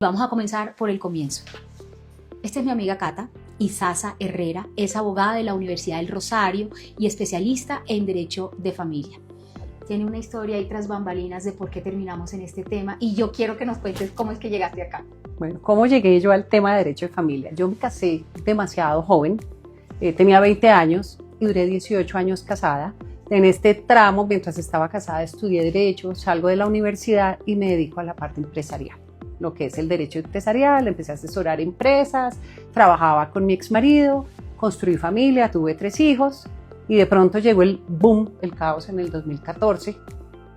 Vamos a comenzar por el comienzo. Esta es mi amiga Cata Izaza Herrera, es abogada de la Universidad del Rosario y especialista en Derecho de Familia. Tiene una historia ahí tras bambalinas de por qué terminamos en este tema y yo quiero que nos cuentes cómo es que llegaste acá. Bueno, ¿cómo llegué yo al tema de Derecho de Familia? Yo me casé demasiado joven, tenía 20 años y duré 18 años casada. En este tramo, mientras estaba casada, estudié Derecho, salgo de la universidad y me dedico a la parte empresarial. Lo que es el derecho empresarial, empecé a asesorar empresas, trabajaba con mi exmarido, construí familia, tuve 3 hijos y de pronto llegó el boom, el caos en el 2014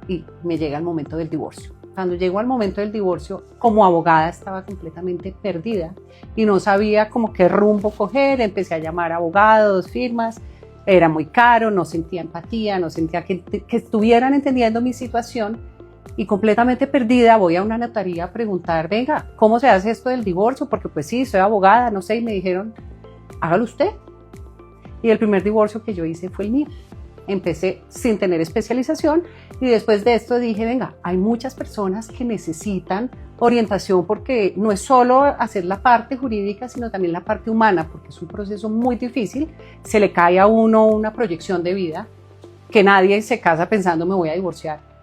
y me llega el momento del divorcio. Cuando llegó al momento del divorcio, como abogada estaba completamente perdida y no sabía como qué rumbo coger, empecé a llamar a abogados, firmas, era muy caro, no sentía empatía, no sentía que estuvieran entendiendo mi situación. Y completamente perdida voy a una notaría a preguntar, venga, ¿cómo se hace esto del divorcio? Porque pues sí, soy abogada, no sé, y me dijeron, hágalo usted. Y el primer divorcio que yo hice fue el mío. Empecé sin tener especialización y después de esto dije, venga, hay muchas personas que necesitan orientación porque no es solo hacer la parte jurídica, sino también la parte humana, porque es un proceso muy difícil, se le cae a uno una proyección de vida, que nadie se casa pensando me voy a divorciar.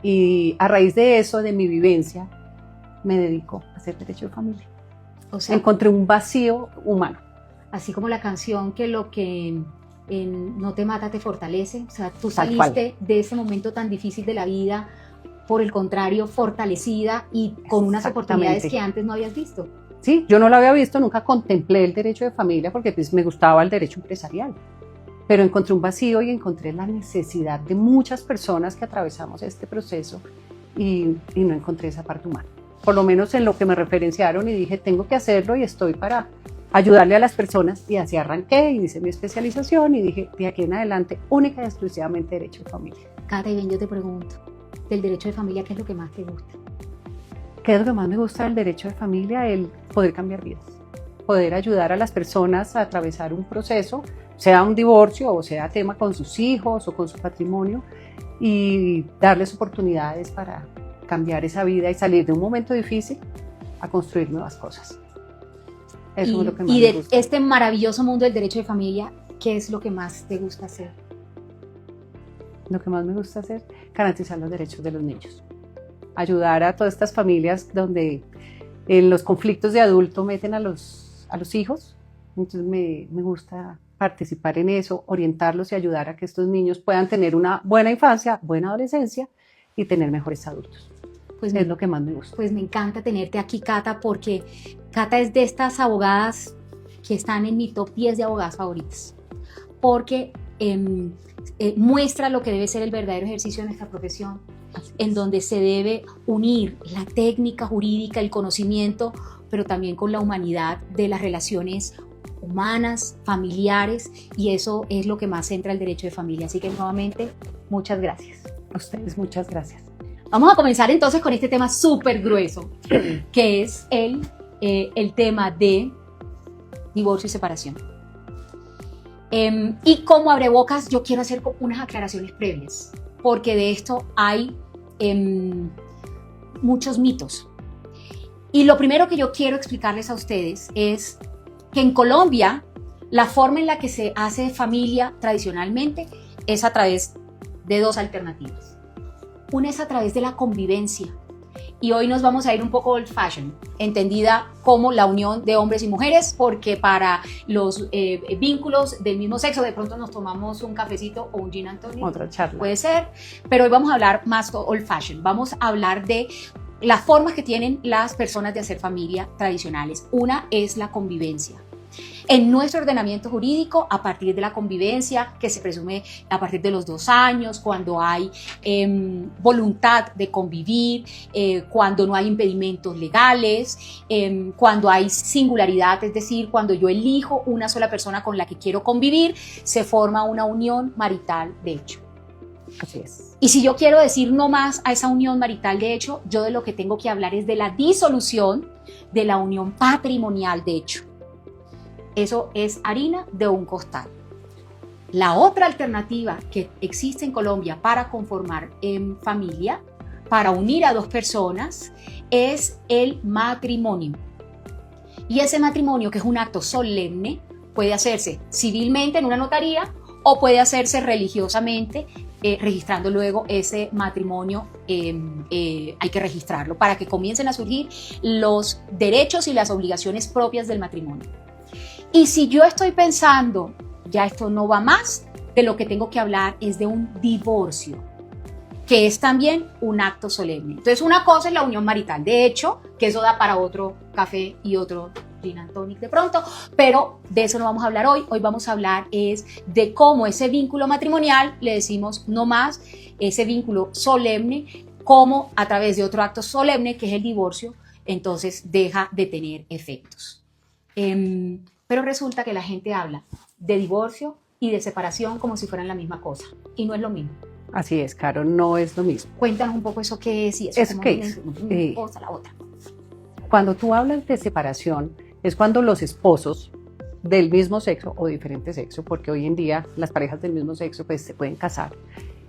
Y a raíz de eso, de mi vivencia, me dedico a hacer derecho de familia. O sea, encontré un vacío humano. Así como la canción que lo que no te mata te fortalece. O sea, tú saliste de ese momento tan difícil de la vida, por el contrario, fortalecida y con unas oportunidades que antes no habías visto. Sí, yo no lo había visto, nunca contemplé el derecho de familia porque pues, me gustaba el derecho empresarial. Pero encontré un vacío y encontré la necesidad de muchas personas que atravesamos este proceso y no encontré esa parte humana. Por lo menos en lo que me referenciaron y dije, tengo que hacerlo y estoy para ayudarle a las personas. Y así arranqué y hice mi especialización y dije, de aquí en adelante, única y exclusivamente derecho de familia. Cata, y bien, yo te pregunto, del derecho de familia, ¿qué es lo que más te gusta? ¿Qué es lo que más me gusta del derecho de familia? El poder cambiar vidas, poder ayudar a las personas a atravesar un proceso, sea un divorcio o sea tema con sus hijos o con su patrimonio, y darles oportunidades para cambiar esa vida y salir de un momento difícil a construir nuevas cosas. Eso es lo que más me gusta. Y de este maravilloso mundo del derecho de familia, ¿qué es lo que más te gusta hacer? Lo que más me gusta hacer, garantizar los derechos de los niños. Ayudar a todas estas familias donde en los conflictos de adulto meten a los hijos. Entonces me gusta participar en eso, orientarlos y ayudar a que estos niños puedan tener una buena infancia, buena adolescencia y tener mejores adultos. Pues es lo que más me gusta. Pues me encanta tenerte aquí, Cata, porque Cata es de estas abogadas que están en mi top 10 de abogadas favoritas, porque muestra lo que debe ser el verdadero ejercicio de nuestra profesión, en donde se debe unir la técnica jurídica, el conocimiento, pero también con la humanidad de las relaciones humanas, familiares, y eso es lo que más centra el derecho de familia. Así que nuevamente, muchas gracias. A ustedes, muchas gracias. Vamos a comenzar entonces con este tema súper grueso, que es el tema de divorcio y separación. Y como abrebocas, yo quiero hacer unas aclaraciones previas, porque de esto hay muchos mitos. Y lo primero que yo quiero explicarles a ustedes es que en Colombia la forma en la que se hace familia tradicionalmente es a través de 2 alternativas. Una es a través de la convivencia, y hoy nos vamos a ir un poco old fashion, entendida como la unión de hombres y mujeres, porque para los vínculos del mismo sexo de pronto nos tomamos un cafecito o un gin and tonic. Otra charla. Puede ser, pero hoy vamos a hablar más old fashion. Vamos a hablar de las formas que tienen las personas de hacer familia tradicionales. Una es la convivencia. En nuestro ordenamiento jurídico, a partir de la convivencia, que se presume a partir de los 2 años, cuando hay voluntad de convivir, cuando no hay impedimentos legales, cuando hay singularidad, es decir, cuando yo elijo una sola persona con la que quiero convivir, se forma una unión marital de hecho. Así es. Y si yo quiero decir no más a esa unión marital de hecho, yo de lo que tengo que hablar es de la disolución de la unión patrimonial de hecho. Eso es harina de un costal. La otra alternativa que existe en Colombia para conformar familia para unir a dos personas es el matrimonio. Y ese matrimonio, que es un acto solemne, puede hacerse civilmente en una notaría o puede hacerse religiosamente, registrando luego ese matrimonio. Hay que registrarlo para que comiencen a surgir los derechos y las obligaciones propias del matrimonio. Y si yo estoy pensando, ya esto no va más, de lo que tengo que hablar es de un divorcio, que es también un acto solemne. Entonces, una cosa es la unión marital, de hecho, que eso da para otro café y otro gin and tonic de pronto, pero de eso no vamos a hablar hoy. Hoy vamos a hablar es de cómo ese vínculo matrimonial, le decimos no más, ese vínculo solemne, cómo a través de otro acto solemne, que es el divorcio, entonces deja de tener efectos. Pero resulta que la gente habla de divorcio y de separación como si fueran la misma cosa, y no es lo mismo. Así es, Caro, no es lo mismo. Cuéntanos un poco eso qué es y eso. ¿Eso qué es? Una cosa a la otra. Cuando tú hablas de separación, es cuando los esposos del mismo sexo o diferente sexo, porque hoy en día las parejas del mismo sexo pues se pueden casar,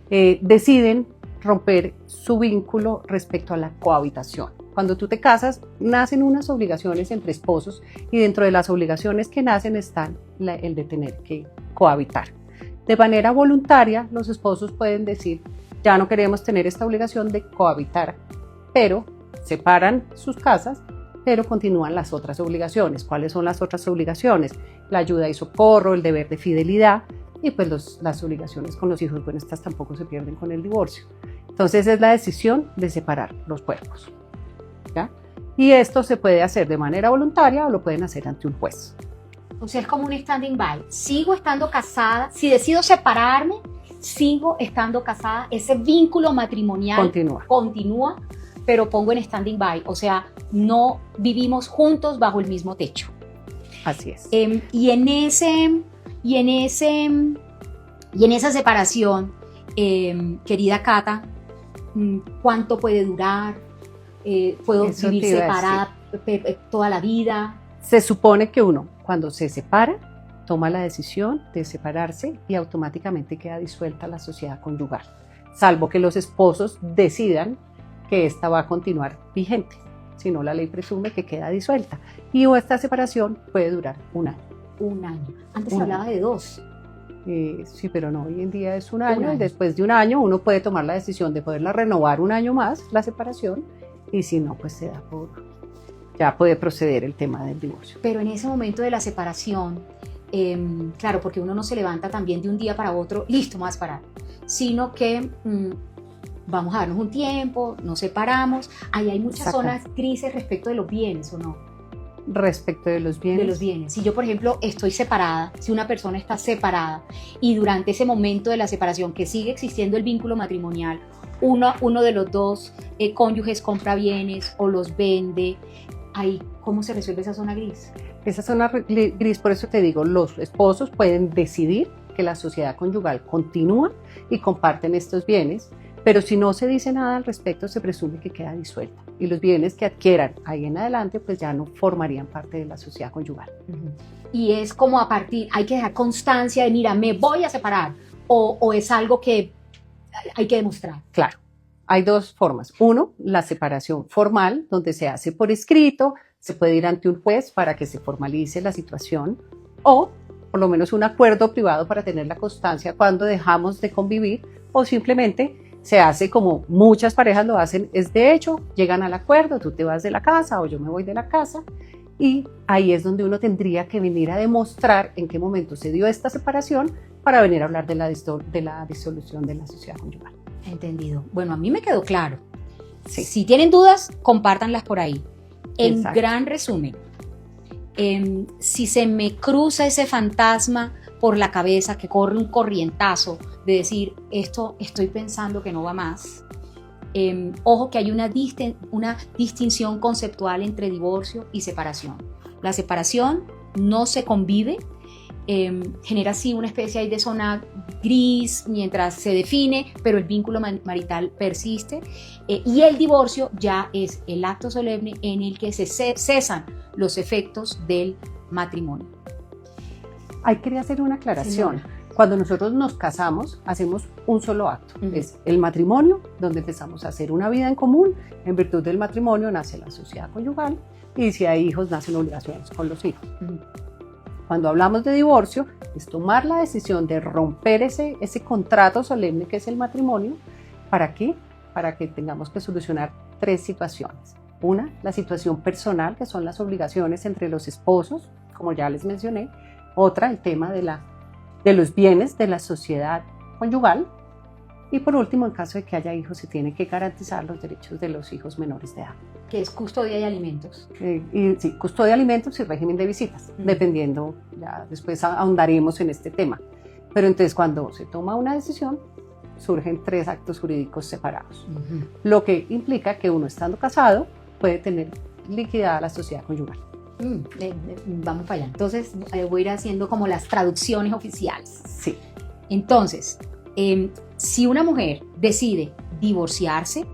deciden romper su vínculo respecto a la cohabitación. Cuando tú te casas, nacen unas obligaciones entre esposos y dentro de las obligaciones que nacen están el de tener que cohabitar. De manera voluntaria, los esposos pueden decir, ya no queremos tener esta obligación de cohabitar, pero separan sus casas, pero continúan las otras obligaciones. ¿Cuáles son las otras obligaciones? La ayuda y socorro, el deber de fidelidad y pues las obligaciones con los hijos. Bueno, estas tampoco se pierden con el divorcio. Entonces es la decisión de separar los cuerpos, ¿ya? Y esto se puede hacer de manera voluntaria o lo pueden hacer ante un juez. O sea, es como un standing by. Sigo estando casada, si decido separarme, sigo estando casada, ese vínculo matrimonial continúa, pero pongo en standing by, o sea, no vivimos juntos bajo el mismo techo. Así es. Y en esa separación, querida Cata, ¿cuánto puede durar? ¿Puedo vivir separada toda la vida? Se supone que uno, cuando se separa, toma la decisión de separarse y automáticamente queda disuelta la sociedad conyugal, salvo que los esposos decidan que esta va a continuar vigente, si no la ley presume que queda disuelta y esta separación puede durar un año. Un año. Antes se hablaba de 2. Sí, pero no, hoy en día es un año y después de un año uno puede tomar la decisión de poderla renovar un año más, la separación, y si no, pues se da por... ya puede proceder el tema del divorcio. Pero en ese momento de la separación, claro, porque uno no se levanta también de un día para otro, listo, me voy a separar, sino que vamos a darnos un tiempo, nos separamos. Ahí hay muchas zonas grises respecto de los bienes, ¿o no? Respecto de los bienes. De los bienes. Si yo, por ejemplo, estoy separada, si una persona está separada y durante ese momento de la separación que sigue existiendo el vínculo matrimonial, uno de los dos cónyuges compra bienes o los vende, ahí, ¿cómo se resuelve esa zona gris? Esa zona gris, por eso te digo, los esposos pueden decidir que la sociedad conyugal continúa y comparten estos bienes, pero si no se dice nada al respecto, se presume que queda disuelta y los bienes que adquieran ahí en adelante pues ya no formarían parte de la sociedad conyugal. Y es como a partir, hay que dejar constancia de, mira, me voy a separar, o es algo que hay que demostrar. Claro, hay dos formas. Uno, la separación formal, donde se hace por escrito, se puede ir ante un juez para que se formalice la situación, o por lo menos un acuerdo privado para tener la constancia cuando dejamos de convivir, o simplemente se hace como muchas parejas lo hacen, es de hecho, llegan al acuerdo, tú te vas de la casa o yo me voy de la casa, y ahí es donde uno tendría que venir a demostrar en qué momento se dio esta separación para venir a hablar de la disolución de la sociedad conyugal. Entendido. Bueno, a mí me quedó claro. Sí. Si tienen dudas, compártanlas por ahí. En Exacto. gran resumen, si se me cruza ese fantasma por la cabeza, que corre un corrientazo de decir, esto estoy pensando que no va más, ojo que hay una distinción conceptual entre divorcio y separación. La separación no se convive, genera así una especie ahí de zona gris mientras se define, pero el vínculo marital persiste, y el divorcio ya es el acto solemne en el que se cesan los efectos del matrimonio. Ahí quería hacer una aclaración. Cuando nosotros nos casamos, hacemos un solo acto. Es el matrimonio, donde empezamos a hacer una vida en común. En virtud del matrimonio nace la sociedad conyugal y si hay hijos, nacen obligaciones con los hijos. Cuando hablamos de divorcio, es tomar la decisión de romper ese contrato solemne que es el matrimonio. ¿Para qué? Para que tengamos que solucionar 3 situaciones. Una, la situación personal, que son las obligaciones entre los esposos, como ya les mencioné. Otra, el tema de los bienes de la sociedad conyugal. Y por último, en caso de que haya hijos, se tiene que garantizar los derechos de los hijos menores de edad. Que es custodia y alimentos. Sí, custodia de alimentos y régimen de visitas, dependiendo, ya después ahondaremos en este tema. Pero entonces cuando se toma una decisión, surgen 3 actos jurídicos separados. Lo que implica que uno estando casado puede tener liquidada la sociedad conyugal. Vamos para allá. Entonces voy a ir haciendo como las traducciones oficiales. Sí. Entonces, si una mujer decide divorciarse,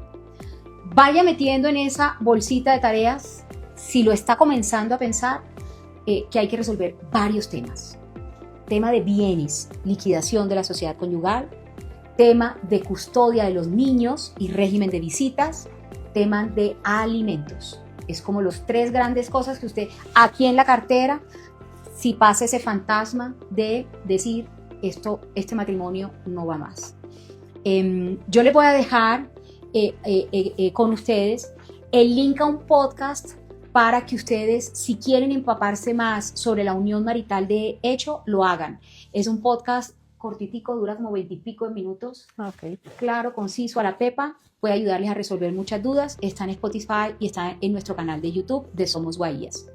vaya metiendo en esa bolsita de tareas, si lo está comenzando a pensar, que hay que resolver varios temas. Tema de bienes, liquidación de la sociedad conyugal, tema de custodia de los niños y régimen de visitas, tema de alimentos. Es como los 3 grandes cosas que usted, aquí en la cartera, si pasa ese fantasma de decir, este matrimonio no va más. Yo le voy a dejar con ustedes el link a un podcast para que ustedes, si quieren empaparse más sobre la unión marital de hecho, lo hagan. Es un podcast cortitico, dura como 20 y pico de minutos. Okay. Claro, conciso, a la pepa. Puede ayudarles a resolver muchas dudas. Está en Spotify y está en nuestro canal de YouTube de Somos Bahías.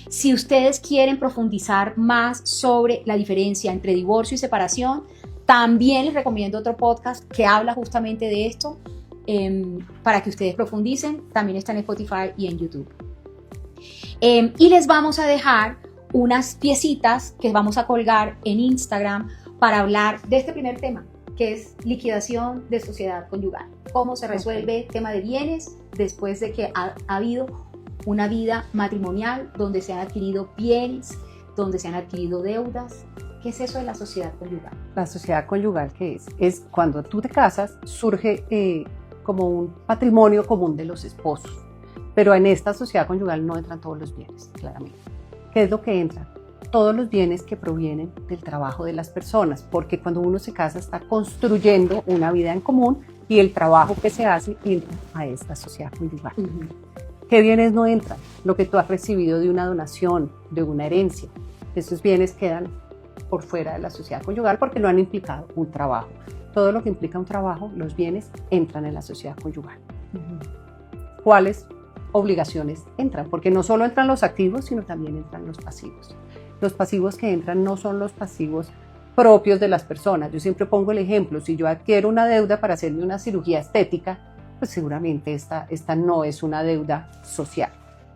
Si ustedes quieren profundizar más sobre la diferencia entre divorcio y separación, también les recomiendo otro podcast que habla justamente de esto, para que ustedes profundicen. También está en Spotify y en YouTube. Y les vamos a dejar unas piecitas que vamos a colgar en Instagram para hablar de este primer tema, que es liquidación de sociedad conyugal. Cómo se resuelve el tema de bienes después de que ha habido una vida matrimonial donde se han adquirido bienes, donde se han adquirido deudas. ¿Qué es eso de la sociedad conyugal? La sociedad conyugal, ¿qué es? Es cuando tú te casas, surge como un patrimonio común de los esposos. Pero en esta sociedad conyugal no entran todos los bienes, claramente. ¿Qué es lo que entra? Todos los bienes que provienen del trabajo de las personas, porque cuando uno se casa está construyendo una vida en común y el trabajo que se hace entra a esta sociedad conyugal. ¿Qué bienes no entran? Lo que tú has recibido de una donación, de una herencia. Esos bienes quedan por fuera de la sociedad conyugal porque no han implicado un trabajo. Todo lo que implica un trabajo, los bienes entran en la sociedad conyugal. ¿Cuáles obligaciones entran? Porque no solo entran los activos, sino también entran los pasivos. Los pasivos que entran no son los pasivos propios de las personas. Yo siempre pongo el ejemplo, si yo adquiero una deuda para hacerme una cirugía estética, pues seguramente esta no es una deuda social.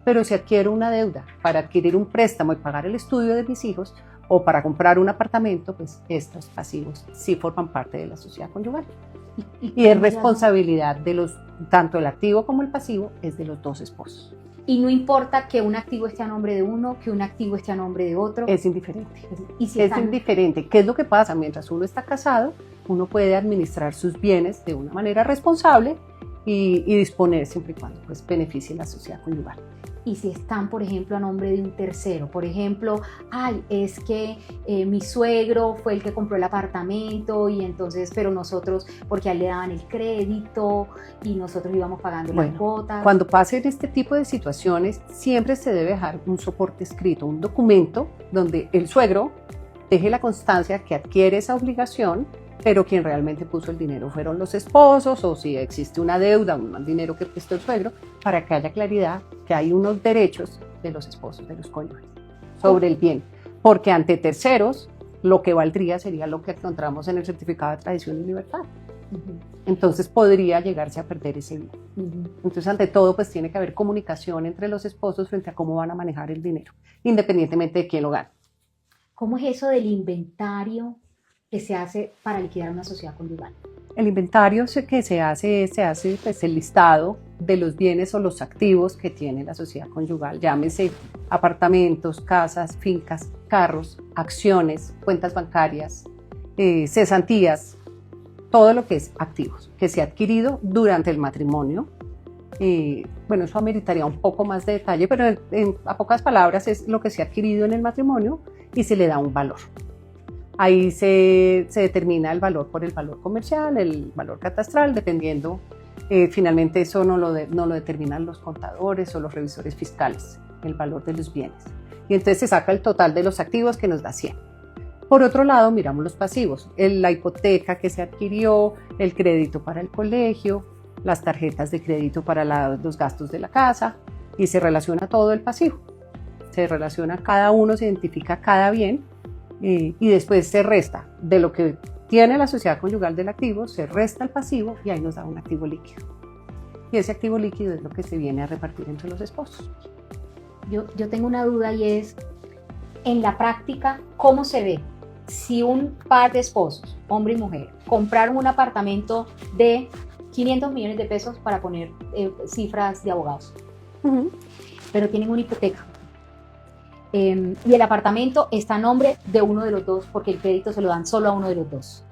Pero si adquiero una deuda para adquirir un préstamo y pagar el estudio de mis hijos o para comprar un apartamento, pues estos pasivos sí forman parte de la sociedad conyugal. Y es responsabilidad de tanto el activo como el pasivo es de los 2 esposos. Y no importa que un activo esté a nombre de uno, que un activo esté a nombre de otro. Es indiferente. ¿Y si es indiferente. ¿Qué es lo que pasa? Mientras uno está casado, uno puede administrar sus bienes de una manera responsable y disponer siempre y cuando pues, beneficie la sociedad conyugal. Y si están, por ejemplo, a nombre de un tercero, por ejemplo, es que mi suegro fue el que compró el apartamento y entonces, pero nosotros, porque a él le daban el crédito y nosotros íbamos pagando las cuotas. Cuando pasen este tipo de situaciones, siempre se debe dejar un soporte escrito, un documento donde el suegro deje la constancia que adquiere esa obligación, pero quien realmente puso el dinero fueron los esposos, o si existe una deuda, un dinero que prestó el suegro, para que haya claridad que hay unos derechos de los esposos, de los cónyuges, sobre el bien. Porque ante terceros, lo que valdría sería lo que encontramos en el certificado de tradición y libertad. Entonces podría llegarse a perder ese bien. Entonces, ante todo, pues tiene que haber comunicación entre los esposos frente a cómo van a manejar el dinero, independientemente de quién lo gane. ¿Cómo es eso del inventario que se hace para liquidar una sociedad conyugal? El inventario que se hace pues, el listado de los bienes o los activos que tiene la sociedad conyugal, llámese apartamentos, casas, fincas, carros, acciones, cuentas bancarias, cesantías, todo lo que es activos, que se ha adquirido durante el matrimonio. Bueno, eso ameritaría un poco más de detalle, pero a pocas palabras es lo que se ha adquirido en el matrimonio y se le da un valor. Ahí se determina el valor por el valor comercial, el valor catastral, dependiendo. Finalmente eso no lo determinan los contadores o los revisores fiscales, el valor de los bienes. Y entonces se saca el total de los activos que nos da 100. Por otro lado, miramos los pasivos, la hipoteca que se adquirió, el crédito para el colegio, las tarjetas de crédito para los gastos de la casa, y se relaciona todo el pasivo. Se relaciona cada uno, se identifica cada bien, y después se resta de lo que tiene la sociedad conyugal del activo, se resta el pasivo y ahí nos da un activo líquido. Y ese activo líquido es lo que se viene a repartir entre los esposos. Yo tengo una duda y es, en la práctica, ¿cómo se ve si un par de esposos, hombre y mujer, compraron un apartamento de 500 millones de pesos, para poner cifras de abogados, pero tienen una hipoteca? Y el apartamento está a nombre de uno de los dos, porque el crédito se lo dan solo a uno de los dos.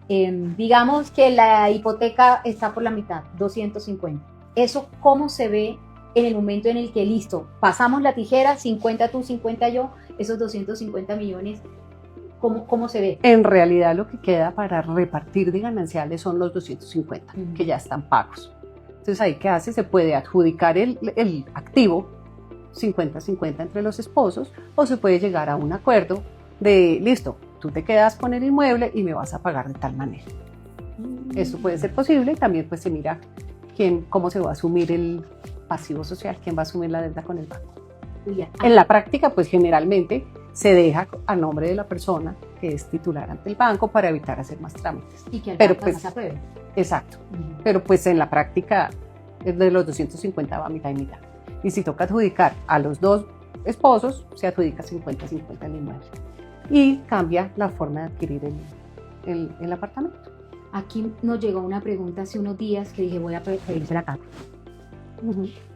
Digamos que la hipoteca está por la mitad, 250. ¿Eso cómo se ve en el momento en el que, listo, pasamos la tijera, 50 tú, 50 yo, esos 250 millones, ¿cómo se ve? En realidad lo que queda para repartir de gananciales son los 250, que ya están pagos. Entonces ahí, ¿qué hace? Se puede adjudicar el activo 50-50 entre los esposos, o se puede llegar a un acuerdo de, listo, tú te quedas con el inmueble y me vas a pagar de tal manera. Eso puede ser posible, y también pues se mira cómo se va a asumir el pasivo social, quién va a asumir la deuda con el banco. En la práctica, pues generalmente se deja a nombre de la persona que es titular ante el banco para evitar hacer más trámites. Y que el Pero banco pues, no se apruebe. Exacto. Pero pues en la práctica, de los 250 va mitad y mitad. Y si toca adjudicar a los dos esposos, se adjudica 50-50 el inmueble. Y cambia la forma de adquirir el apartamento. Aquí nos llegó una pregunta hace unos días que dije, voy a pedírsela acá.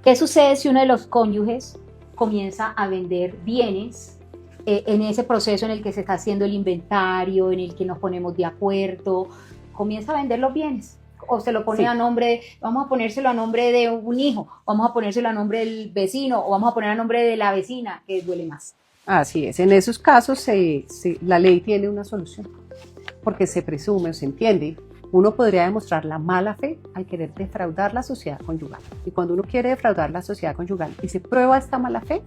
¿Qué sucede si uno de los cónyuges comienza a vender bienes en ese proceso en el que se está haciendo el inventario, en el que nos ponemos de acuerdo? Comienza a vender los bienes, o se lo pone a nombre, vamos a ponérselo a nombre de un hijo, vamos a ponérselo a nombre del vecino, o vamos a poner a nombre de la vecina, que duele más. Así es, en esos casos la ley tiene una solución, porque se presume o se entiende. Uno podría demostrar la mala fe al querer defraudar la sociedad conyugal. Y cuando uno quiere defraudar la sociedad conyugal y se prueba esta mala fe,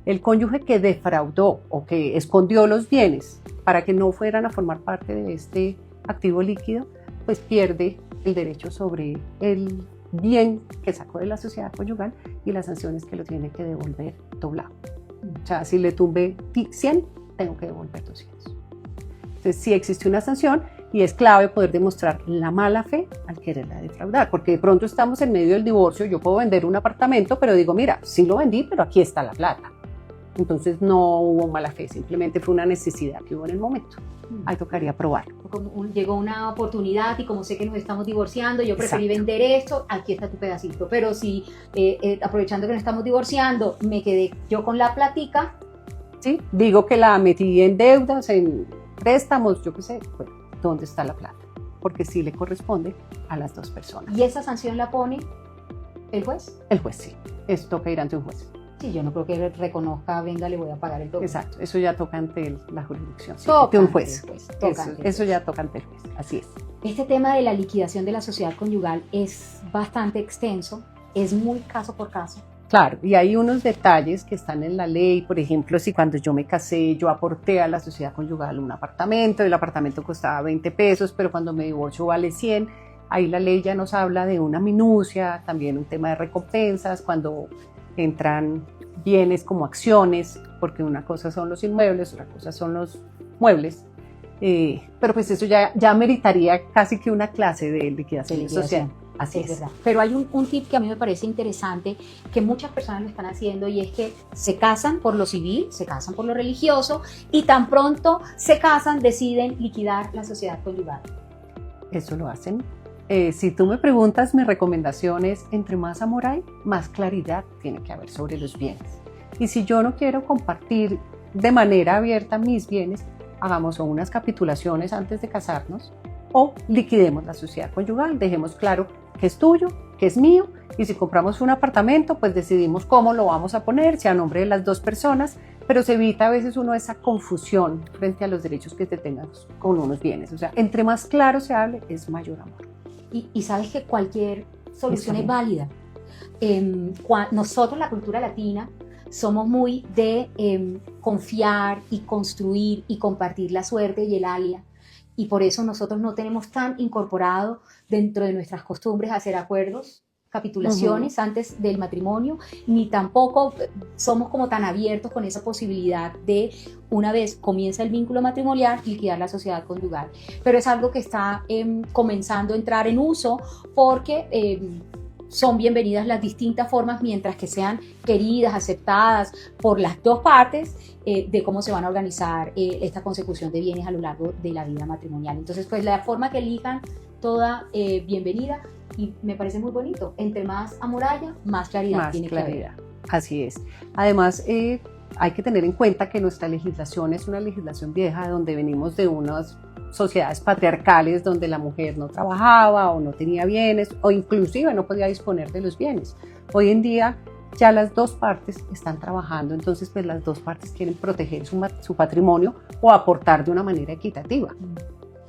el cónyuge que defraudó o que escondió los bienes para que no fueran a formar parte de este activo líquido, pues pierde el derecho sobre el bien que sacó de la sociedad conyugal y las sanciones que lo tiene que devolver doblado. O sea, si le tumbé 100, tengo que devolver 200. Entonces, sí existe una sanción, y es clave poder demostrar la mala fe al quererla defraudar, porque de pronto estamos en medio del divorcio, yo puedo vender un apartamento, pero digo, mira, sí lo vendí, pero aquí está la plata. Entonces no hubo mala fe, simplemente fue una necesidad que hubo en el momento. Ahí tocaría probar. Llegó una oportunidad y como sé que nos estamos divorciando, yo preferí vender esto, aquí está tu pedacito. Pero si aprovechando que nos estamos divorciando, me quedé yo con la platica. Sí, digo que la metí en deudas, en préstamos, yo qué sé, bueno, ¿dónde está la plata? Porque sí le corresponde a las dos personas. ¿Y esa sanción la pone el juez? El juez, sí. Eso toca ir ante un juez. Sí, yo no creo que reconozca, venga, le voy a pagar el doble. Exacto, eso ya toca ante la jurisdicción. Sí, toca ante un juez. Eso ya toca ante el juez, así es. Este tema de la liquidación de la sociedad conyugal es bastante extenso, es muy caso por caso. Claro, y hay unos detalles que están en la ley. Por ejemplo, si cuando yo me casé yo aporté a la sociedad conyugal un apartamento, el apartamento costaba 20 pesos, pero cuando me divorcio vale 100, ahí la ley ya nos habla de una minucia, también un tema de recompensas, cuando entran bienes como acciones, porque una cosa son los inmuebles, otra cosa son los muebles, pero pues eso ya meritaría casi que una clase de liquidación social. Así es. Verdad. Pero hay un tip que a mí me parece interesante, que muchas personas lo están haciendo, y es que se casan por lo civil, se casan por lo religioso, y tan pronto se casan deciden liquidar la sociedad conyugal. Eso lo hacen. Si tú me preguntas, mi recomendación es, entre más amor hay, más claridad tiene que haber sobre los bienes. Y si yo no quiero compartir de manera abierta mis bienes, hagamos o unas capitulaciones antes de casarnos o liquidemos la sociedad conyugal, dejemos claro qué es tuyo, qué es mío, y si compramos un apartamento, pues decidimos cómo lo vamos a poner, si a nombre de las dos personas, pero se evita a veces uno esa confusión frente a los derechos que te tengas con unos bienes. O sea, entre más claro se hable, es mayor amor. Y sabes que cualquier solución es bien. válida. Nosotros, la cultura latina, somos muy de confiar y construir y compartir la suerte y el alia. Y por eso nosotros no tenemos tan incorporado dentro de nuestras costumbres hacer acuerdos, capitulaciones antes del matrimonio, ni tampoco somos como tan abiertos con esa posibilidad de, una vez comienza el vínculo matrimonial, liquidar la sociedad conyugal. Pero es algo que está comenzando a entrar en uso porque son bienvenidas las distintas formas mientras que sean queridas, aceptadas por las dos partes de cómo se van a organizar esta consecución de bienes a lo largo de la vida matrimonial. Entonces, pues la forma que elijan, toda bienvenida, y me parece muy bonito. Entre más amor haya, más claridad Más tiene claridad. que haber. Así es. Además, hay que tener en cuenta que nuestra legislación es una legislación vieja, donde venimos de unas sociedades patriarcales donde la mujer no trabajaba o no tenía bienes o inclusive no podía disponer de los bienes. Hoy en día ya las dos partes están trabajando, entonces pues las dos partes quieren proteger su patrimonio o aportar de una manera equitativa.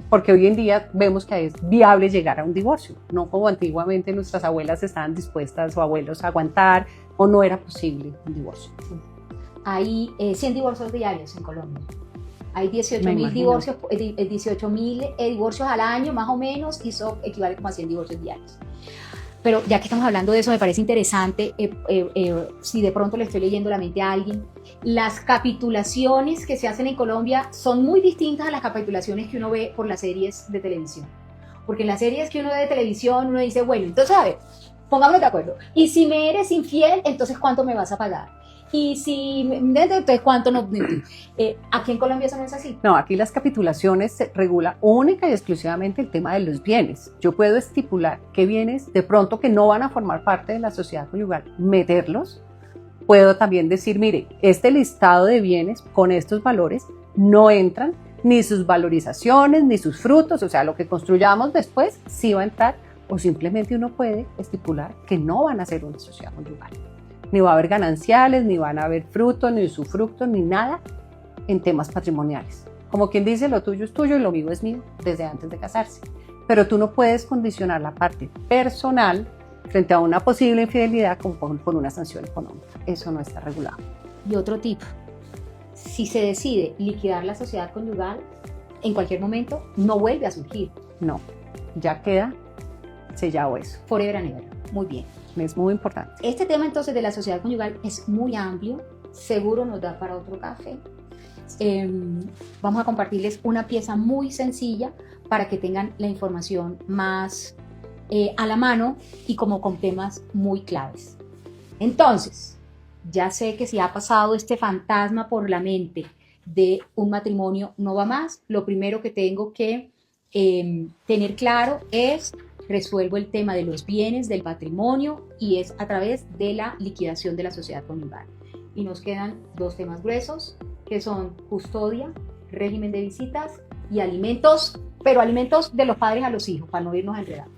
Porque hoy en día vemos que es viable llegar a un divorcio, no como antiguamente nuestras abuelas estaban dispuestas o abuelos a aguantar o no era posible un divorcio. Sí. Hay 100 divorcios diarios en Colombia. Hay 18.000 divorcios, 18.000 divorcios al año, más o menos, y eso equivale como a 100 divorcios diarios. Pero ya que estamos hablando de eso, me parece interesante, si de pronto le estoy leyendo la mente a alguien, las capitulaciones que se hacen en Colombia son muy distintas a las capitulaciones que uno ve por las series de televisión. Porque en las series que uno ve de televisión, uno dice, bueno, entonces a ver, pongámonos de acuerdo. Y si me eres infiel, entonces ¿cuánto me vas a pagar? Y si, entonces, ¿cuánto no? Aquí en Colombia eso no es así. No, aquí las capitulaciones se regula única y exclusivamente el tema de los bienes. Yo puedo estipular qué bienes de pronto que no van a formar parte de la sociedad conyugal, meterlos. Puedo también decir, mire, este listado de bienes con estos valores no entran ni sus valorizaciones, ni sus frutos, o sea, lo que construyamos después sí va a entrar, o simplemente uno puede estipular que no van a ser una sociedad conyugal. Ni va a haber gananciales, ni van a haber frutos, ni usufructos, ni nada en temas patrimoniales. Como quien dice, lo tuyo es tuyo y lo mío es mío, desde antes de casarse. Pero tú no puedes condicionar la parte personal frente a una posible infidelidad con una sanción económica. Eso no está regulado. Y otro tip, si se decide liquidar la sociedad conyugal, en cualquier momento no vuelve a surgir. No, ya queda sellado eso. Forever and ever. Muy bien. Es muy importante. Este tema entonces de la sociedad conyugal es muy amplio, seguro nos da para otro café. Vamos a compartirles una pieza muy sencilla para que tengan la información más a la mano y como con temas muy claves. Entonces, ya sé que si ha pasado este fantasma por la mente de un matrimonio no va más, lo primero que tengo que tener claro es: resuelvo el tema de los bienes, del patrimonio, y es a través de la liquidación de la sociedad conyugal. Y nos quedan dos temas gruesos, que son custodia, régimen de visitas y alimentos, pero alimentos de los padres a los hijos, para no irnos a enredar.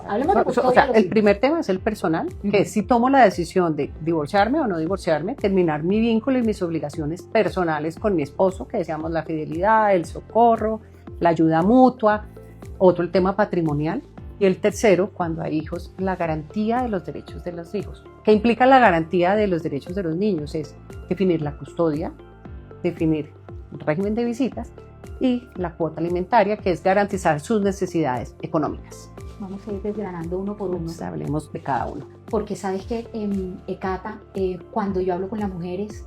Hablemos de custodia. O sea, el primer tema es el personal, que es si tomo la decisión de divorciarme o no divorciarme, terminar mi vínculo y mis obligaciones personales con mi esposo, que decíamos la fidelidad, el socorro, la ayuda mutua. Otro, el tema patrimonial. Y el tercero, cuando hay hijos, la garantía de los derechos de los hijos. ¿Qué implica la garantía de los derechos de los niños? Es definir la custodia, definir el régimen de visitas y la cuota alimentaria, que es garantizar sus necesidades económicas. Vamos a ir desgranando uno por uno. Entonces, hablemos de cada uno. Porque sabes que, Cata, cuando yo hablo con las mujeres,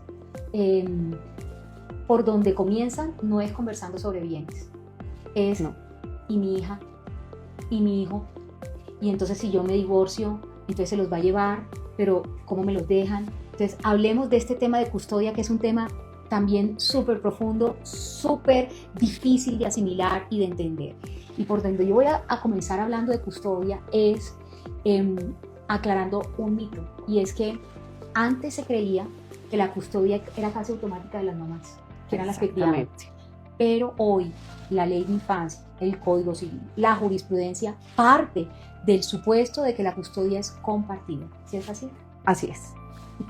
por donde comienzan no es conversando sobre bienes, es No. y mi hija, y mi hijo, y entonces si yo me divorcio, entonces se los va a llevar, pero ¿cómo me los dejan? Entonces hablemos de este tema de custodia, que es un tema también súper profundo, súper difícil de asimilar y de entender. Y por donde yo voy a comenzar hablando de custodia es aclarando un mito, y es que antes se creía que la custodia era casi automática de las mamás, que eran las que criaban. pero hoy la ley de infancia, el Código Civil, la jurisprudencia parte del supuesto de que la custodia es compartida. ¿Sí es así? Así es.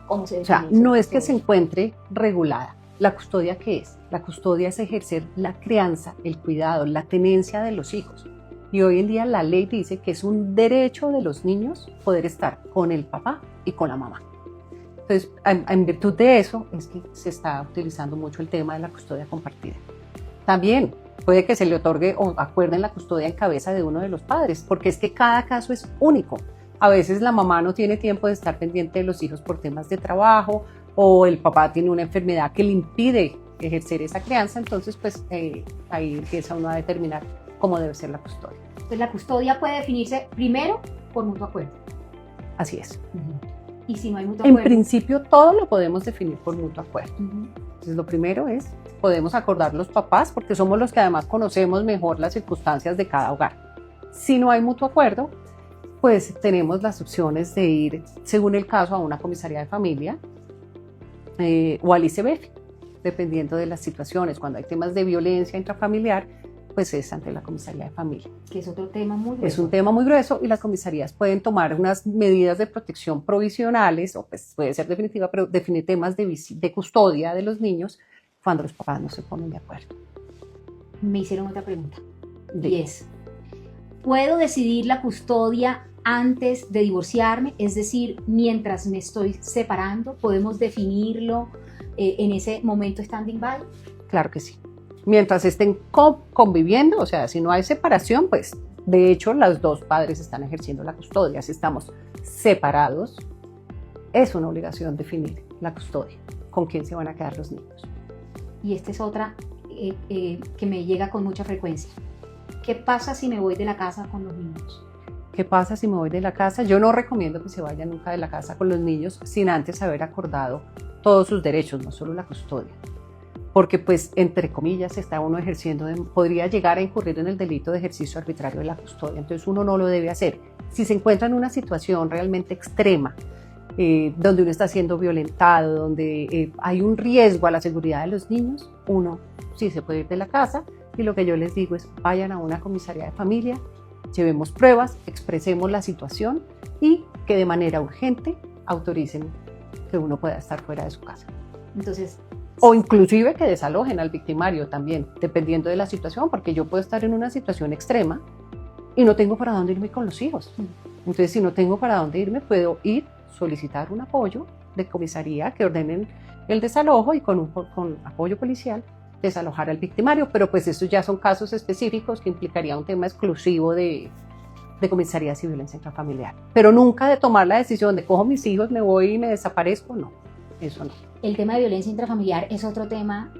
¿Cómo se O sea, define no esa es que se custodia? encuentre regulada. ¿La custodia qué es? La custodia es ejercer la crianza, el cuidado, la tenencia de los hijos. Y hoy en día la ley dice que es un derecho de los niños poder estar con el papá y con la mamá. Entonces, en virtud de eso es que se está utilizando mucho el tema de la custodia compartida. También puede que se le otorgue o acuerden la custodia en cabeza de uno de los padres, porque es que cada caso es único. A veces la mamá no tiene tiempo de estar pendiente de los hijos por temas de trabajo, o el papá tiene una enfermedad que le impide ejercer esa crianza, entonces pues ahí empieza uno a determinar cómo debe ser la custodia. Entonces, la custodia puede definirse primero por mutuo acuerdo. Así es. Y si no hay mutuo En acuerdo. principio todo lo podemos definir por mutuo acuerdo. Ujú. Entonces lo primero es, podemos acordar los papás porque somos los que además conocemos mejor las circunstancias de cada hogar. Si no hay mutuo acuerdo, pues tenemos las opciones de ir, según el caso, a una comisaría de familia o al ICBF, dependiendo de las situaciones. Cuando hay temas de violencia intrafamiliar, pues es ante la comisaría de familia. Que es otro tema muy grueso. Es un tema muy grueso y las comisarías pueden tomar unas medidas de protección provisionales, o pues puede ser definitiva, pero definir temas de custodia de los niños cuando los papás no se ponen de acuerdo. Me hicieron otra pregunta. De- Y es, ¿puedo decidir la custodia antes de divorciarme? Es decir, mientras me estoy separando, ¿podemos definirlo en ese momento standing by? Claro que sí. Mientras estén conviviendo, o sea, si no hay separación, pues de hecho los dos padres están ejerciendo la custodia. Si estamos separados, es una obligación definir la custodia, con quién se van a quedar los niños. Y esta es otra que me llega con mucha frecuencia. ¿Qué pasa si me voy de la casa con los niños? ¿Qué pasa si me voy de la casa? Yo no recomiendo que se vayan nunca de la casa con los niños sin antes haber acordado todos sus derechos, no solo la custodia. Porque pues, entre comillas, está uno ejerciendo, podría llegar a incurrir en el delito de ejercicio arbitrario de la custodia. Entonces uno no lo debe hacer. Si se encuentra en una situación realmente extrema, donde uno está siendo violentado, donde hay un riesgo a la seguridad de los niños, uno sí se puede ir de la casa. Y lo que yo les digo es, vayan a una comisaría de familia, llevemos pruebas, expresemos la situación y que de manera urgente autoricen que uno pueda estar fuera de su casa. Entonces, O inclusive que desalojen al victimario también, dependiendo de la situación, porque yo puedo estar en una situación extrema y no tengo para dónde irme con los hijos. Entonces, si no tengo para dónde irme, puedo ir, solicitar un apoyo de comisaría que ordenen el desalojo y con apoyo policial desalojar al victimario, pero pues estos ya son casos específicos que implicaría un tema exclusivo de comisarías y violencia intrafamiliar. Pero nunca de tomar la decisión de cojo mis hijos, me voy y me desaparezco, no, eso no. el tema de violencia intrafamiliar es otro tema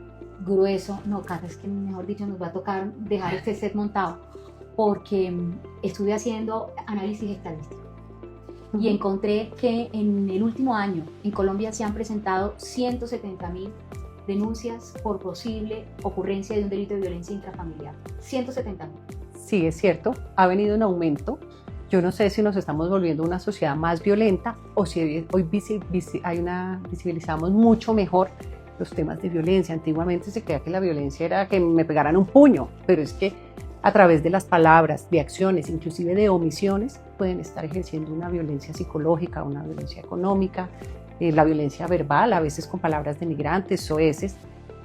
grueso. No, Cata, es que mejor dicho nos va a tocar dejar este set montado porque estuve haciendo análisis estadístico y encontré que en el último año en Colombia se han presentado 170.000 denuncias por posible ocurrencia de un delito de violencia intrafamiliar. 170.000. Sí, es cierto, ha venido en aumento. Yo no sé si nos estamos volviendo una sociedad más violenta o si hoy visibilizamos mucho mejor los temas de violencia. Antiguamente se creía que la violencia era que me pegaran un puño, pero es que a través de las palabras, de acciones, inclusive de omisiones, pueden estar ejerciendo una violencia psicológica, una violencia económica, la violencia verbal, a veces con palabras denigrantes, soeces,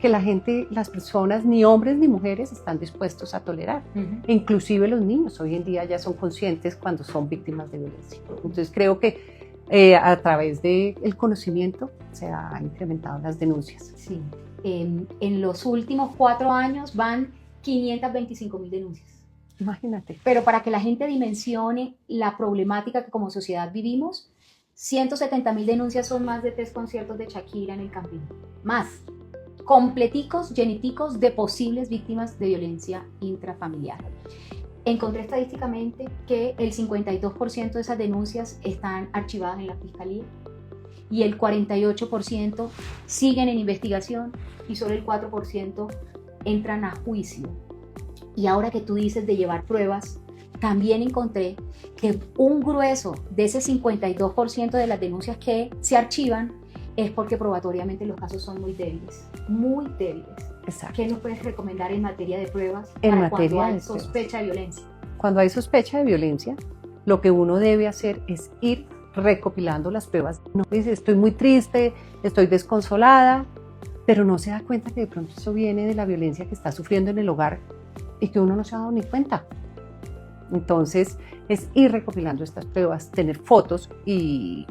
que la gente, las personas, ni hombres ni mujeres están dispuestos a tolerar. E inclusive los niños hoy en día ya son conscientes cuando son víctimas de violencia. Entonces creo que a través del conocimiento se han incrementado las denuncias. Sí. En los últimos 4 años van 525.000 denuncias. Imagínate. Pero para que la gente dimensione la problemática que como sociedad vivimos, 170.000 denuncias son más de 3 conciertos de Shakira en el Campín. Más. Completicos, lleniticos de posibles víctimas de violencia intrafamiliar. Encontré estadísticamente que el 52% de esas denuncias están archivadas en la fiscalía y el 48% siguen en investigación y solo el 4% entran a juicio. Y ahora que tú dices de llevar pruebas, también encontré que un grueso de ese 52% de las denuncias que se archivan es porque probatoriamente los casos son muy débiles, muy débiles. Exacto. ¿Qué nos puedes recomendar en materia de pruebas En para materia cuando hay de sospecha de violencia? Cuando hay sospecha de violencia, lo que uno debe hacer es ir recopilando las pruebas. No dice, estoy muy triste, estoy desconsolada, pero no se da cuenta que de pronto eso viene de la violencia que está sufriendo en el hogar y que uno no se ha dado ni cuenta. Entonces, es ir recopilando estas pruebas, tener fotos y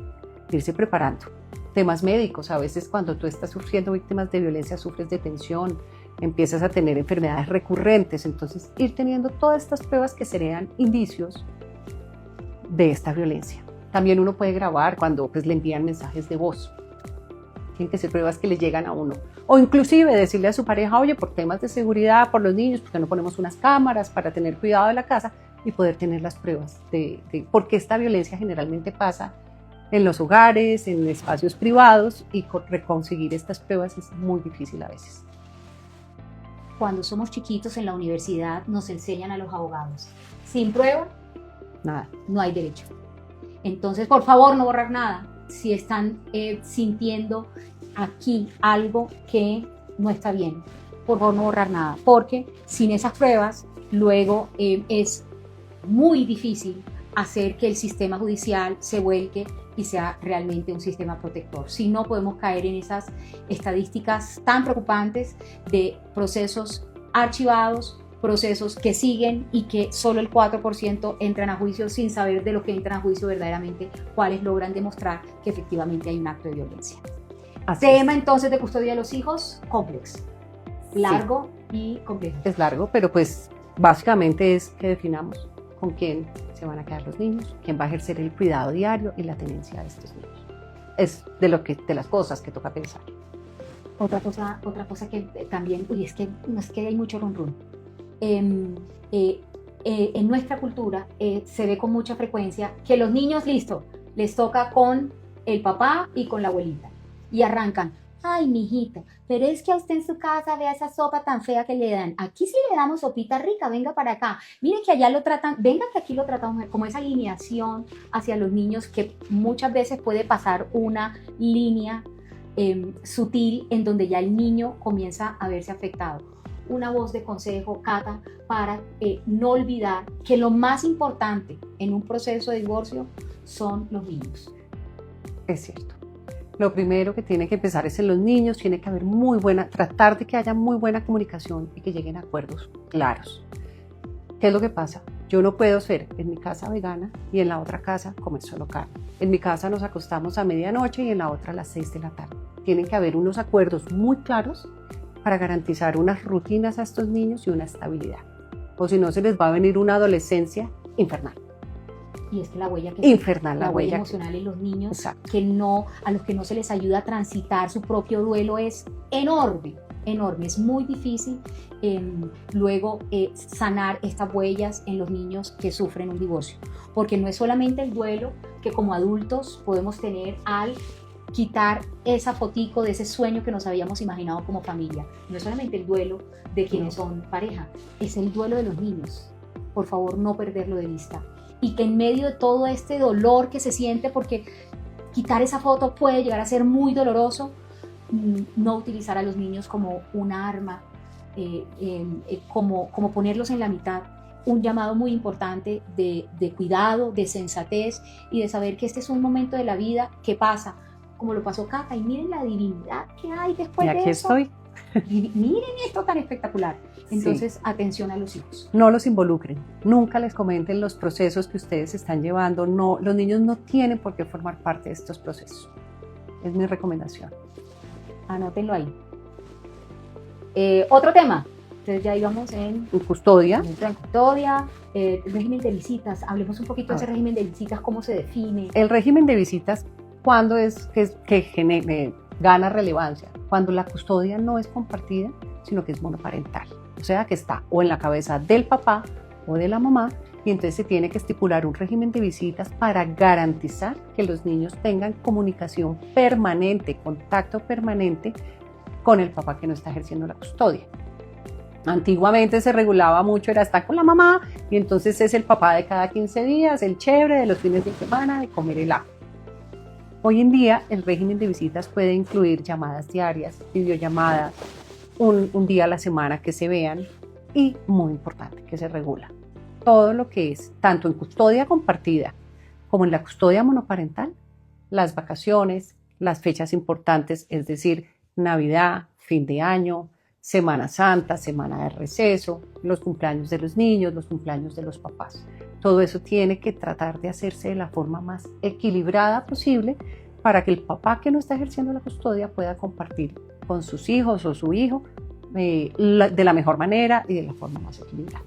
irse preparando. Temas médicos, a veces cuando tú estás sufriendo víctimas de violencia, sufres de tensión, empiezas a tener enfermedades recurrentes, entonces ir teniendo todas estas pruebas que serían indicios de esta violencia. También uno puede grabar cuando pues, le envían mensajes de voz. Tienen que ser pruebas que le llegan a uno. O inclusive decirle a su pareja, oye, por temas de seguridad, por los niños, porque no ponemos unas cámaras para tener cuidado de la casa y poder tener las pruebas porque esta violencia generalmente pasa en los hogares, en espacios privados y conseguir estas pruebas es muy difícil a veces. Cuando somos chiquitos en la universidad nos enseñan a los abogados, sin prueba, Nada. no hay derecho. Entonces, por favor, no borrar nada. Si están sintiendo aquí algo que no está bien, por favor, no borrar nada, porque sin esas pruebas, luego es muy difícil hacer que el sistema judicial se vuelque y sea realmente un sistema protector. Si no, podemos caer en esas estadísticas tan preocupantes de procesos archivados, procesos que siguen y que solo el 4% entran a juicio sin saber de lo que entran a juicio verdaderamente, cuáles logran demostrar que efectivamente hay un acto de violencia. Tema entonces de custodia de los hijos, complejo, largo y complejo. Es largo, pero pues básicamente es que definamos con quién se van a quedar los niños, quién va a ejercer el cuidado diario y la tenencia de estos niños. Es de las cosas que toca pensar. Otra cosa que también, es que hay mucho rum rum. En nuestra cultura se ve con mucha frecuencia que los niños, listo, les toca con el papá y con la abuelita y arrancan, ay, mijita, pero es que a usted en su casa vea esa sopa tan fea que le dan, aquí sí le damos sopita rica, venga para acá, mire que allá lo tratan, venga que aquí lo tratamos, como esa alineación hacia los niños que muchas veces puede pasar una línea sutil en donde ya el niño comienza a verse afectado. Una voz de consejo, Cata, para no olvidar que lo más importante en un proceso de divorcio son los niños. Es cierto. Lo primero que tiene que empezar es en los niños, tiene que haber tratar de que haya muy buena comunicación y que lleguen a acuerdos claros. ¿Qué es lo que pasa? Yo no puedo ser en mi casa vegana y en la otra casa comer solo carne. En mi casa nos acostamos a medianoche y en la otra a las 6 de la tarde. Tienen que haber unos acuerdos muy claros para garantizar unas rutinas a estos niños y una estabilidad. O si no, se les va a venir una adolescencia infernal. Y es que la huella la huella emocional en los niños, exacto, a los que no se les ayuda a transitar su propio duelo es enorme, enorme. Es muy difícil luego sanar estas huellas en los niños que sufren un divorcio, porque no es solamente el duelo que como adultos podemos tener al quitar esa fotico de ese sueño que nos habíamos imaginado como familia. No es solamente el duelo de quienes son pareja, es el duelo de los niños. Por favor, no perderlo de vista. Y que en medio de todo este dolor que se siente, porque quitar esa foto puede llegar a ser muy doloroso, no utilizar a los niños como una arma, como ponerlos en la mitad. Un llamado muy importante de cuidado, de sensatez y de saber que este es un momento de la vida que pasa, como lo pasó Cata, y miren la divinidad que hay después de eso. Y aquí estoy. Miren esto tan espectacular. Entonces, sí, atención a los hijos. No los involucren, nunca les comenten los procesos que ustedes están llevando. No, los niños no tienen por qué formar parte de estos procesos. Es mi recomendación. Anótenlo ahí. Otro tema. Entonces ya íbamos en custodia. En custodia, el régimen de visitas. Hablemos un poquito de ese régimen de visitas, cómo se define. El régimen de visitas, ¿cuándo es que gana relevancia? Cuando la custodia no es compartida, sino que es monoparental. O sea, que está o en la cabeza del papá o de la mamá, y entonces se tiene que estipular un régimen de visitas para garantizar que los niños tengan comunicación permanente, contacto permanente con el papá que no está ejerciendo la custodia. Antiguamente se regulaba mucho, era estar con la mamá, y entonces es el papá de cada 15 días, el chévere de los fines de semana, de comer helado. Hoy en día el régimen de visitas puede incluir llamadas diarias, videollamadas, un día a la semana que se vean y, muy importante, que se regula todo lo que es, tanto en custodia compartida como en la custodia monoparental, las vacaciones, las fechas importantes, es decir, Navidad, fin de año, Semana Santa, semana de receso, los cumpleaños de los niños, los cumpleaños de los papás. Todo eso tiene que tratar de hacerse de la forma más equilibrada posible para que el papá que no está ejerciendo la custodia pueda compartir con sus hijos o su hijo de la mejor manera y de la forma más equilibrada.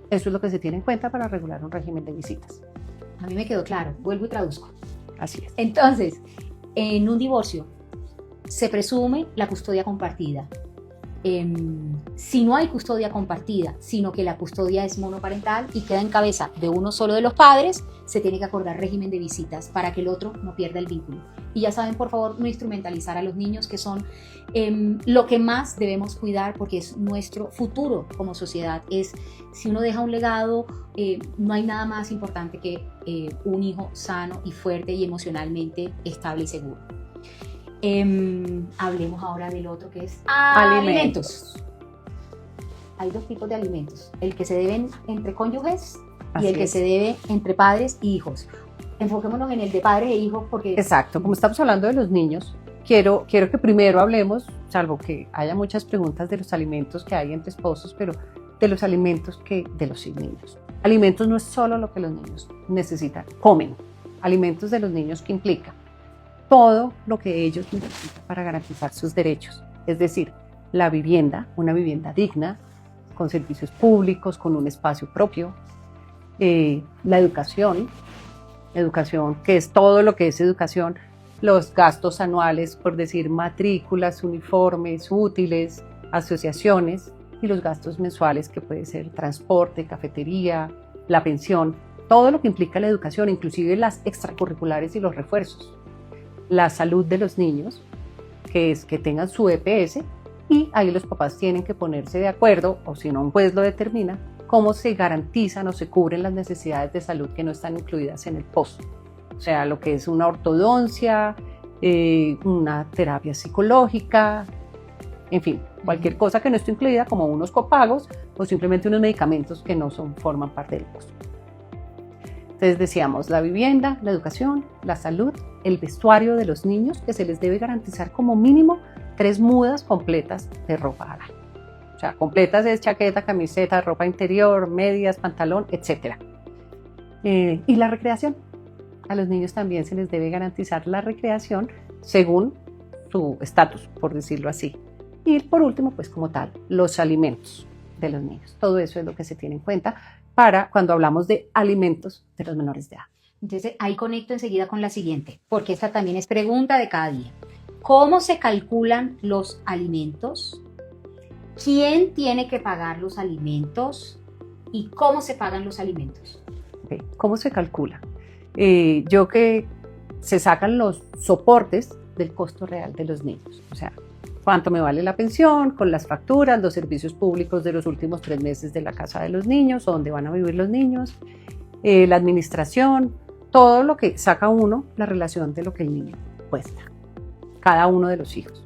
Eso es lo que se tiene en cuenta para regular un régimen de visitas. A mí me quedó claro, vuelvo y traduzco. Así es. Entonces, en un divorcio se presume la custodia compartida. Si no hay custodia compartida, sino que la custodia es monoparental y queda en cabeza de uno solo de los padres, se tiene que acordar régimen de visitas para que el otro no pierda el vínculo. Y ya saben, por favor, no instrumentalizar a los niños, que son lo que más debemos cuidar, porque es nuestro futuro como sociedad. Si uno deja un legado, no hay nada más importante que un hijo sano y fuerte y emocionalmente estable y seguro. Hablemos ahora del otro, que es alimentos. Hay dos tipos de alimentos: el que se deben entre cónyuges y el que se debe entre padres e hijos. Enfoquémonos en el de padres e hijos porque... Exacto, como estamos hablando de los niños, quiero que primero hablemos, salvo que haya muchas preguntas de los alimentos que hay entre esposos, pero de los alimentos de los niños. Alimentos no es solo lo que los niños necesitan, comen. Alimentos de los niños, que implica todo lo que ellos necesitan para garantizar sus derechos, es decir, la vivienda, una vivienda digna, con servicios públicos, con un espacio propio, la educación, que es todo lo que es educación, los gastos anuales, por decir matrículas, uniformes, útiles, asociaciones, y los gastos mensuales, que puede ser transporte, cafetería, la pensión, todo lo que implica la educación, inclusive las extracurriculares y los refuerzos. La salud de los niños, que es que tengan su EPS, y ahí los papás tienen que ponerse de acuerdo, o si no un juez lo determina, cómo se garantizan o se cubren las necesidades de salud que no están incluidas en el POS. O sea, lo que es una ortodoncia, una terapia psicológica, en fin, cualquier cosa que no esté incluida, como unos copagos o simplemente unos medicamentos que no forman parte del POS. Entonces decíamos, la vivienda, la educación, la salud, el vestuario de los niños, que se les debe garantizar como mínimo 3 mudas completas de ropa al año. O sea, completas es chaqueta, camiseta, ropa interior, medias, pantalón, etc. Y la recreación. A los niños también se les debe garantizar la recreación según su estatus, por decirlo así. Y por último, pues como tal, los alimentos de los niños. Todo eso es lo que se tiene en cuenta para cuando hablamos de alimentos de los menores de edad. Entonces ahí conecto enseguida con la siguiente, porque esta también es pregunta de cada día. ¿Cómo se calculan los alimentos? ¿Quién tiene que pagar los alimentos? ¿Y cómo se pagan los alimentos? Okay. ¿Cómo se calcula? Que se sacan los soportes del costo real de los niños. O sea, cuánto me vale la pensión, con las facturas, los servicios públicos de los últimos 3 meses de la casa de los niños, o donde van a vivir los niños, la administración, todo lo que saca uno, la relación de lo que el niño cuesta, cada uno de los hijos,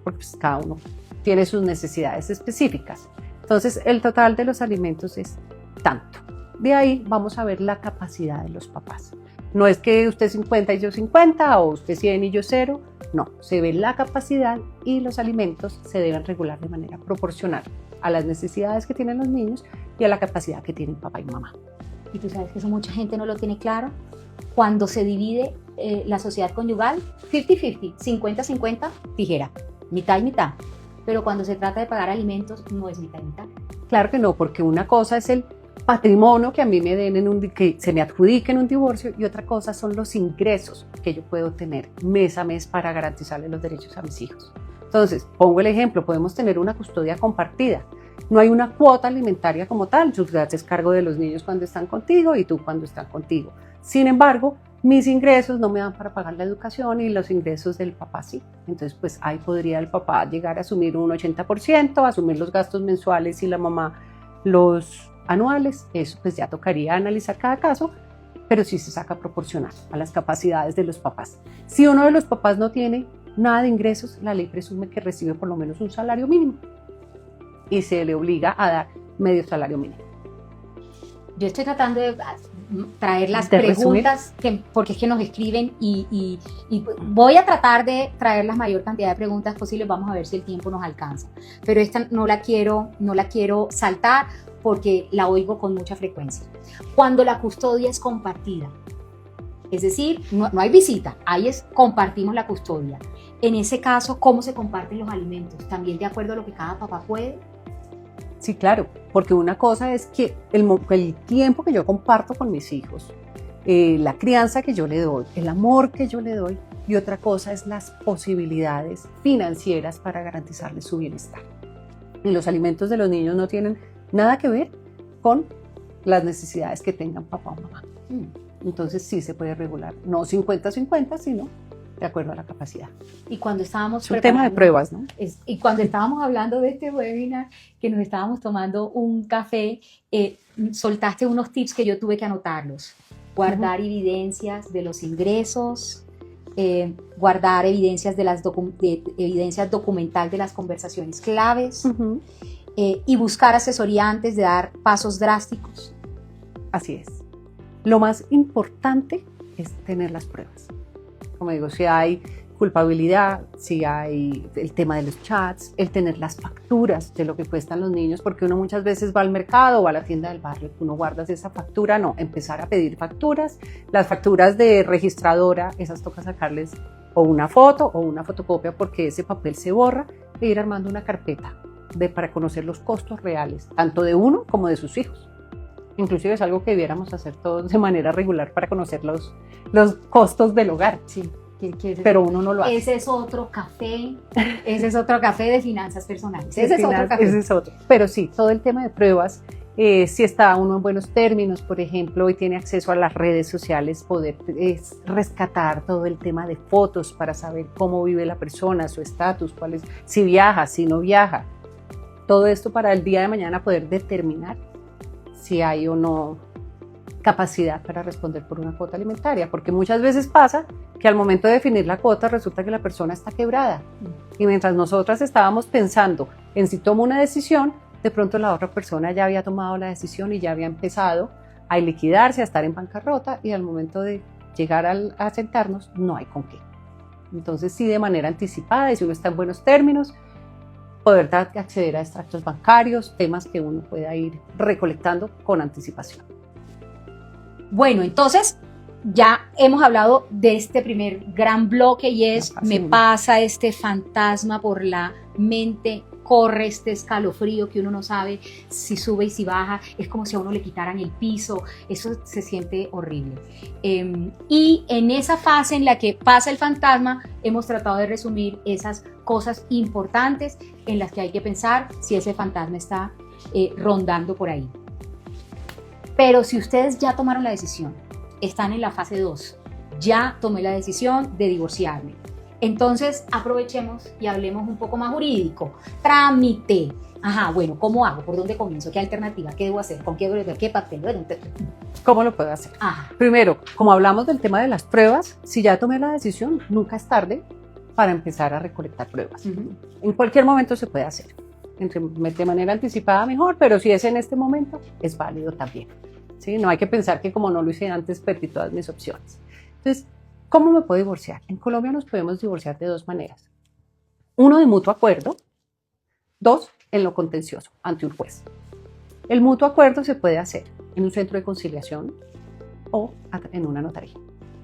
porque pues cada uno tiene sus necesidades específicas. Entonces, el total de los alimentos es tanto. De ahí vamos a ver la capacidad de los papás. No es que usted 50 y yo 50, o usted 100 y yo 0. No, se ve la capacidad, y los alimentos se deben regular de manera proporcional a las necesidades que tienen los niños y a la capacidad que tienen papá y mamá. Y tú sabes que eso mucha gente no lo tiene claro. Cuando se divide la sociedad conyugal, 50-50, 50-50, tijera, mitad y mitad. Pero cuando se trata de pagar alimentos, no es mitad y mitad. Claro que no, porque una cosa es el patrimonio que a mí me den que se me adjudique en un divorcio, y otra cosa son los ingresos que yo puedo tener mes a mes para garantizarle los derechos a mis hijos. Entonces, pongo el ejemplo, podemos tener una custodia compartida. No hay una cuota alimentaria como tal, tú te haces cargo de los niños cuando están contigo y tú cuando están contigo. Sin embargo, mis ingresos no me dan para pagar la educación, y los ingresos del papá sí. Entonces, pues ahí podría el papá llegar a asumir un 80%, asumir los gastos mensuales y la mamá los anuales. Eso pues ya tocaría analizar cada caso, pero sí se saca proporcional a las capacidades de los papás. Si uno de los papás no tiene nada de ingresos, la ley presume que recibe por lo menos un salario mínimo y se le obliga a dar medio salario mínimo. Yo estoy tratando de traer las ¿De preguntas, porque es que nos escriben y voy a tratar de traer la mayor cantidad de preguntas posibles. Vamos a ver si el tiempo nos alcanza. Pero esta no la quiero saltar porque la oigo con mucha frecuencia. Cuando la custodia es compartida, es decir, no hay visita, ahí compartimos la custodia. En ese caso, ¿cómo se comparten los alimentos? ¿También de acuerdo a lo que cada papá puede? Sí, claro, porque una cosa es que el tiempo que yo comparto con mis hijos, la crianza que yo le doy, el amor que yo le doy, y otra cosa es las posibilidades financieras para garantizarles su bienestar. Y los alimentos de los niños no tienen nada que ver con las necesidades que tengan papá o mamá. Entonces sí se puede regular, no 50-50, sino de acuerdo a la capacidad. Y cuando estábamos es un tema de pruebas, ¿no? Y cuando estábamos hablando de este webinar, que nos estábamos tomando un café, soltaste unos tips que yo tuve que anotarlos. Guardar evidencias de los ingresos, guardar evidencias evidencias documental de las conversaciones claves, y buscar asesoría antes de dar pasos drásticos. Así es. Lo más importante es tener las pruebas. Como digo, si hay culpabilidad, si hay el tema de los chats, el tener las facturas de lo que cuestan los niños, porque uno muchas veces va al mercado o a la tienda del barrio, uno guarda esa factura, no, empezar a pedir facturas, las facturas de registradora, esas toca sacarles o una foto o una fotocopia porque ese papel se borra, e ir armando una carpeta para conocer los costos reales, tanto de uno como de sus hijos. Inclusive es algo que debiéramos hacer todos de manera regular para conocer los costos del hogar. Sí, pero uno no lo hace. Ese es otro café de finanzas personales. Ese es otro café. Ese es otro. Pero sí, todo el tema de pruebas, si está uno en buenos términos, por ejemplo, y tiene acceso a las redes sociales, poder rescatar todo el tema de fotos para saber cómo vive la persona, su estatus, si viaja, si no viaja. Todo esto para el día de mañana poder determinar si hay o no capacidad para responder por una cuota alimentaria, porque muchas veces pasa que al momento de definir la cuota resulta que la persona está quebrada y mientras nosotras estábamos pensando en si tomo una decisión, de pronto la otra persona ya había tomado la decisión y ya había empezado a liquidarse, a estar en bancarrota y al momento de llegar a sentarnos no hay con qué. Entonces sí, de manera anticipada y si uno está en buenos términos, poder acceder a extractos bancarios, temas que uno pueda ir recolectando con anticipación. Bueno, entonces ya hemos hablado de este primer gran bloque y es, me pasa este fantasma por la mente, corre este escalofrío que uno no sabe si sube y si baja, es como si a uno le quitaran el piso, eso se siente horrible. Y en esa fase en la que pasa el fantasma, hemos tratado de resumir esas cosas importantes en las que hay que pensar si ese fantasma está rondando por ahí. Pero si ustedes ya tomaron la decisión, están en la fase 2, ya tomé la decisión de divorciarme. Entonces aprovechemos y hablemos un poco más jurídico. Trámite. Ajá, bueno, ¿cómo hago? ¿Por dónde comienzo? ¿Qué alternativa? ¿Qué debo hacer? ¿Con qué papel? ¿Cómo lo puedo hacer? Ajá. Primero, como hablamos del tema de las pruebas, si ya tomé la decisión, nunca es tarde para empezar a recolectar pruebas. En cualquier momento se puede hacer. De manera anticipada mejor, pero si es en este momento, es válido también. ¿Sí? No hay que pensar que como no lo hice antes, perdí todas mis opciones. Entonces, ¿cómo me puedo divorciar? En Colombia nos podemos divorciar de dos maneras. Uno, de mutuo acuerdo. Dos, en lo contencioso, ante un juez. El mutuo acuerdo se puede hacer en un centro de conciliación o en una notaría.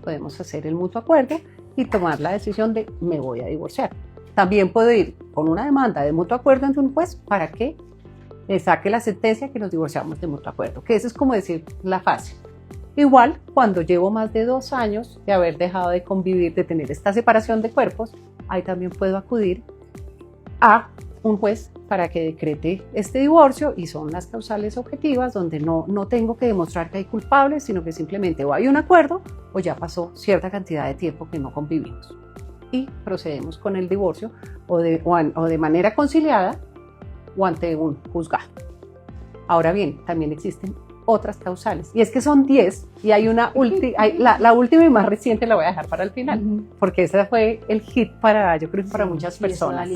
Podemos hacer el mutuo acuerdo y tomar la decisión de me voy a divorciar. También puedo ir con una demanda de mutuo acuerdo ante un juez para que saque la sentencia que nos divorciamos de mutuo acuerdo, que eso es como decir la fase. Igual, cuando llevo más de 2 años de haber dejado de convivir, de tener esta separación de cuerpos, ahí también puedo acudir a un juez para que decrete este divorcio y son las causales objetivas donde no tengo que demostrar que hay culpables, sino que simplemente o hay un acuerdo o ya pasó cierta cantidad de tiempo que no convivimos. Y procedemos con el divorcio o de manera conciliada o ante un juzgado. Ahora bien, también existen otras causales. Y es que son 10 y hay una la última y más reciente la voy a dejar para el final, porque ese fue el hit yo creo que para muchas personas.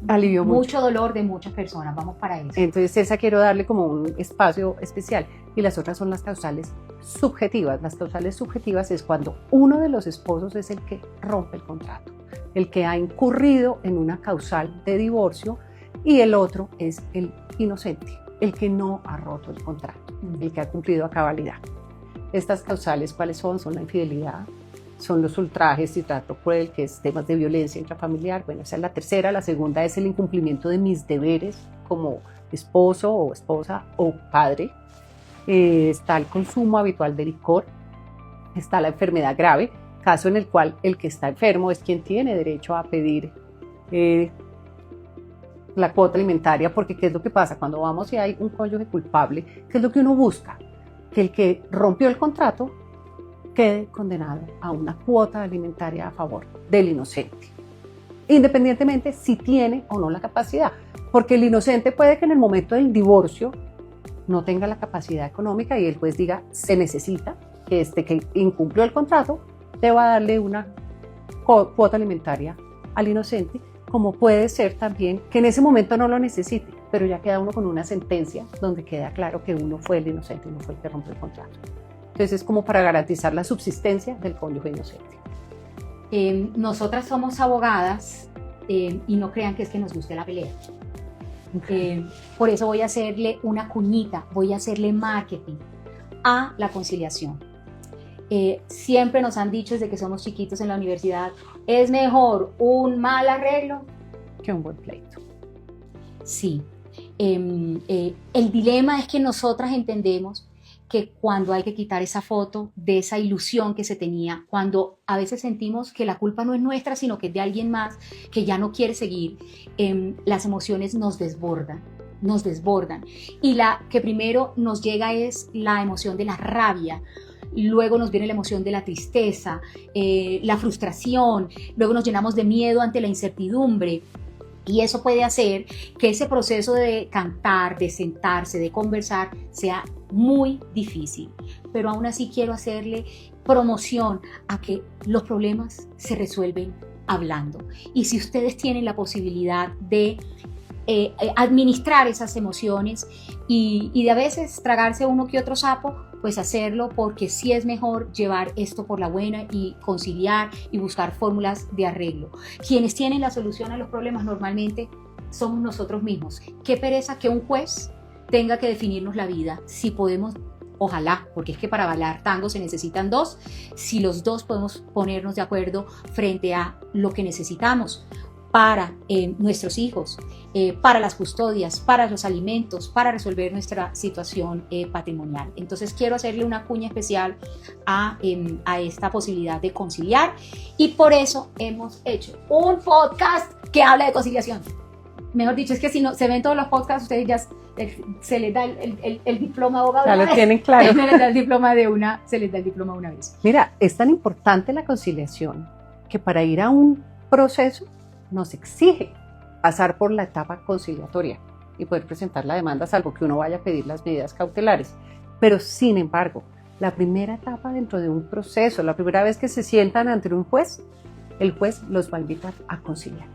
Alivió mucho dolor de muchas personas, vamos para eso. Entonces esa quiero darle como un espacio especial. Y las otras son las causales subjetivas. Las causales subjetivas es cuando uno de los esposos es el que rompe el contrato, el que ha incurrido en una causal de divorcio, y el otro es el inocente, el que no ha roto el contrato, el que ha cumplido a cabalidad. Estas causales, ¿cuáles son? Son la infidelidad, son los ultrajes y trato cruel, que es temas de violencia intrafamiliar. Bueno, esa es la tercera. La segunda es el incumplimiento de mis deberes como esposo o esposa o padre. Está el consumo habitual de licor, está la enfermedad grave, caso en el cual el que está enfermo es quien tiene derecho a pedir la cuota alimentaria, porque ¿qué es lo que pasa? Cuando vamos y hay un cónyuge culpable, ¿qué es lo que uno busca? Que el que rompió el contrato quede condenado a una cuota alimentaria a favor del inocente, independientemente si tiene o no la capacidad, porque el inocente puede que en el momento del divorcio no tenga la capacidad económica y el juez diga, se necesita que este que incumplió el contrato deba darle una cuota alimentaria al inocente, como puede ser también que en ese momento no lo necesite, pero ya queda uno con una sentencia donde queda claro que uno fue el inocente y no fue el que rompió el contrato. Entonces es como para garantizar la subsistencia del cónyuge inocente. Nosotras somos abogadas y no crean que es que nos guste la pelea. Por eso voy a hacerle una cuñita, voy a hacerle marketing a la conciliación. Siempre nos han dicho desde que somos chiquitos en la universidad, es mejor un mal arreglo que un buen pleito. Sí, el dilema es que nosotras entendemos que cuando hay que quitar esa foto de esa ilusión que se tenía, cuando a veces sentimos que la culpa no es nuestra, sino que es de alguien más que ya no quiere seguir, las emociones nos desbordan. Y la que primero nos llega es la emoción de la rabia, luego nos viene la emoción de la tristeza, la frustración, luego nos llenamos de miedo ante la incertidumbre. Y eso puede hacer que ese proceso de cantar, de sentarse, de conversar sea muy difícil. Pero aún así quiero hacerle promoción a que los problemas se resuelven hablando. Y si ustedes tienen la posibilidad de administrar esas emociones y de a veces tragarse uno que otro sapo, pues hacerlo, porque sí es mejor llevar esto por la buena y conciliar y buscar fórmulas de arreglo. Quienes tienen la solución a los problemas normalmente somos nosotros mismos. Qué pereza que un juez tenga que definirnos la vida. Si podemos, ojalá, porque es que para bailar tango se necesitan dos, si los dos podemos ponernos de acuerdo frente a lo que necesitamos para nuestros hijos, para las custodias, para los alimentos, para resolver nuestra situación patrimonial. Entonces quiero hacerle una cuña especial a esta posibilidad de conciliar, y por eso hemos hecho un podcast que habla de conciliación. Mejor dicho, es que si no se ven todos los podcasts, ustedes ya se les da el diploma de abogado. Ya lo tienen claro. Se les da el diploma de una vez. Mira, es tan importante la conciliación que para ir a un proceso nos exige pasar por la etapa conciliatoria y poder presentar la demanda, salvo que uno vaya a pedir las medidas cautelares. Pero sin embargo, la primera etapa dentro de un proceso, la primera vez que se sientan ante un juez, el juez los va a invitar a conciliar,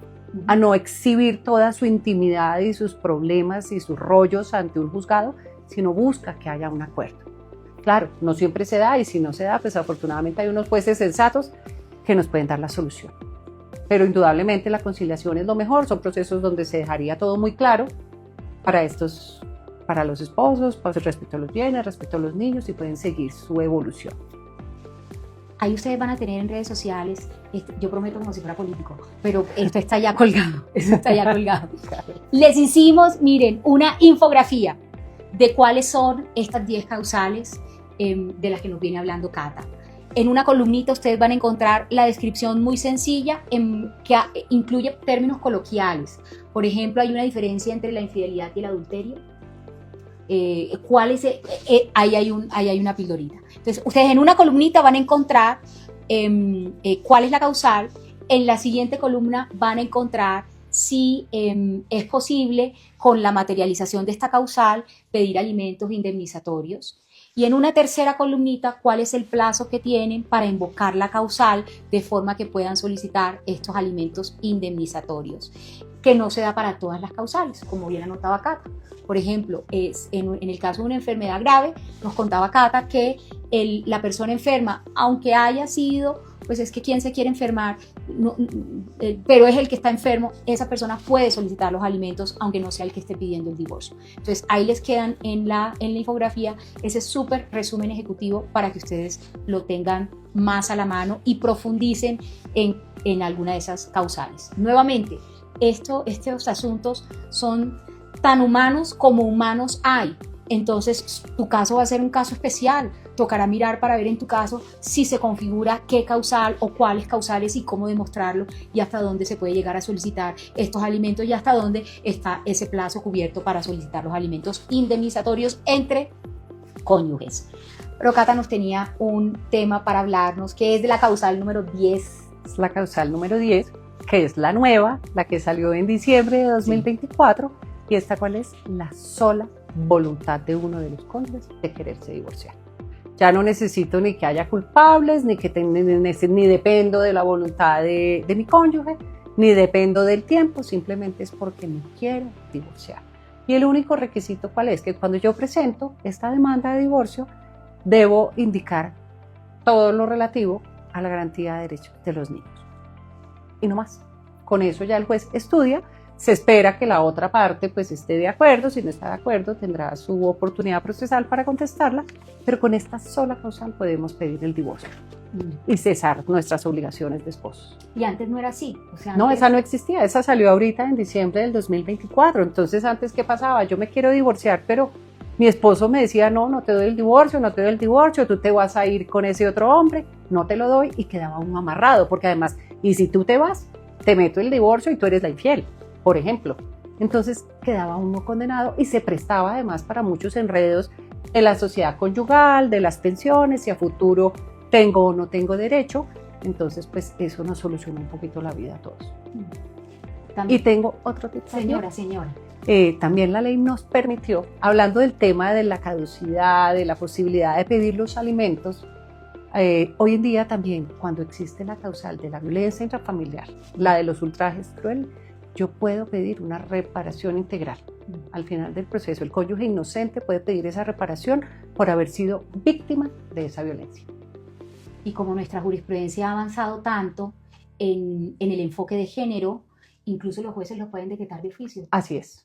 a no exhibir toda su intimidad y sus problemas y sus rollos ante un juzgado, sino busca que haya un acuerdo. Claro, no siempre se da, y si no se da, pues afortunadamente hay unos jueces sensatos que nos pueden dar la solución. Pero indudablemente la conciliación es lo mejor, son procesos donde se dejaría todo muy claro para los esposos, respecto a los bienes, respecto a los niños, y pueden seguir su evolución. Ahí ustedes van a tener en redes sociales, yo prometo como si fuera político, pero esto está ya colgado, Les hicimos, miren, una infografía de cuáles son estas 10 causales de las que nos viene hablando Cata. En una columnita ustedes van a encontrar la descripción muy sencilla que incluye términos coloquiales. Por ejemplo, hay una diferencia entre la infidelidad y el adulterio. Ahí hay una pildorita. Entonces, ustedes en una columnita van a encontrar cuál es la causal. En la siguiente columna van a encontrar si es posible, con la materialización de esta causal, pedir alimentos indemnizatorios. Y en una tercera columnita, cuál es el plazo que tienen para invocar la causal de forma que puedan solicitar estos alimentos indemnizatorios, que no se da para todas las causales, como bien anotaba Cata. Por ejemplo, en el caso de una enfermedad grave, nos contaba Cata que la persona enferma, aunque haya sido, pues es que quien se quiere enfermar, pero es el que está enfermo, esa persona puede solicitar los alimentos, aunque no sea el que esté pidiendo el divorcio. Entonces, ahí les quedan en la infografía ese súper resumen ejecutivo para que ustedes lo tengan más a la mano y profundicen en alguna de esas causales. Nuevamente, estos asuntos son tan humanos como humanos hay. Entonces, tu caso va a ser un caso especial. Tocará mirar para ver en tu caso si se configura qué causal o cuáles causales y cómo demostrarlo y hasta dónde se puede llegar a solicitar estos alimentos y hasta dónde está ese plazo cubierto para solicitar los alimentos indemnizatorios entre cónyuges. Pero Cata nos tenía un tema para hablarnos que es de la causal número 10. Es la causal número 10, que es la nueva, la que salió en diciembre de 2024. Sí. ¿Y esta cuál es? La sola voluntad de uno de los cónyuges de quererse divorciar. Ya no necesito ni que haya culpables, ni dependo de la voluntad de mi cónyuge, ni dependo del tiempo, simplemente es porque me quiero divorciar. Y el único requisito ¿cuál es? Que cuando yo presento esta demanda de divorcio, debo indicar todo lo relativo a la garantía de derechos de los niños. Y no más. Con eso ya el juez estudia. Se espera que la otra parte pues esté de acuerdo, si no está de acuerdo tendrá su oportunidad procesal para contestarla, pero con esta sola causal podemos pedir el divorcio y cesar nuestras obligaciones de esposos. Y antes no era así. O sea, no, esa no existía, esa salió ahorita en diciembre del 2024, entonces antes ¿qué pasaba? Yo me quiero divorciar, pero mi esposo me decía no te doy el divorcio, no te doy el divorcio, tú te vas a ir con ese otro hombre, no te lo doy y quedaba uno amarrado, porque además, y si tú te vas, te meto el divorcio y tú eres la infiel. Por ejemplo, entonces quedaba uno condenado y se prestaba además para muchos enredos en la sociedad conyugal, de las pensiones, si a futuro tengo o no tengo derecho, entonces pues eso nos soluciona un poquito la vida a todos. También, y tengo otro tip. Señora. También la ley nos permitió, hablando del tema de la caducidad, de la posibilidad de pedir los alimentos, hoy en día también cuando existe la causal de la violencia intrafamiliar, la de los ultrajes crueles, yo puedo pedir una reparación integral. Al final del proceso, el cónyuge inocente puede pedir esa reparación por haber sido víctima de esa violencia. Y como nuestra jurisprudencia ha avanzado tanto en el enfoque de género, incluso los jueces lo pueden decretar de oficio. Así es.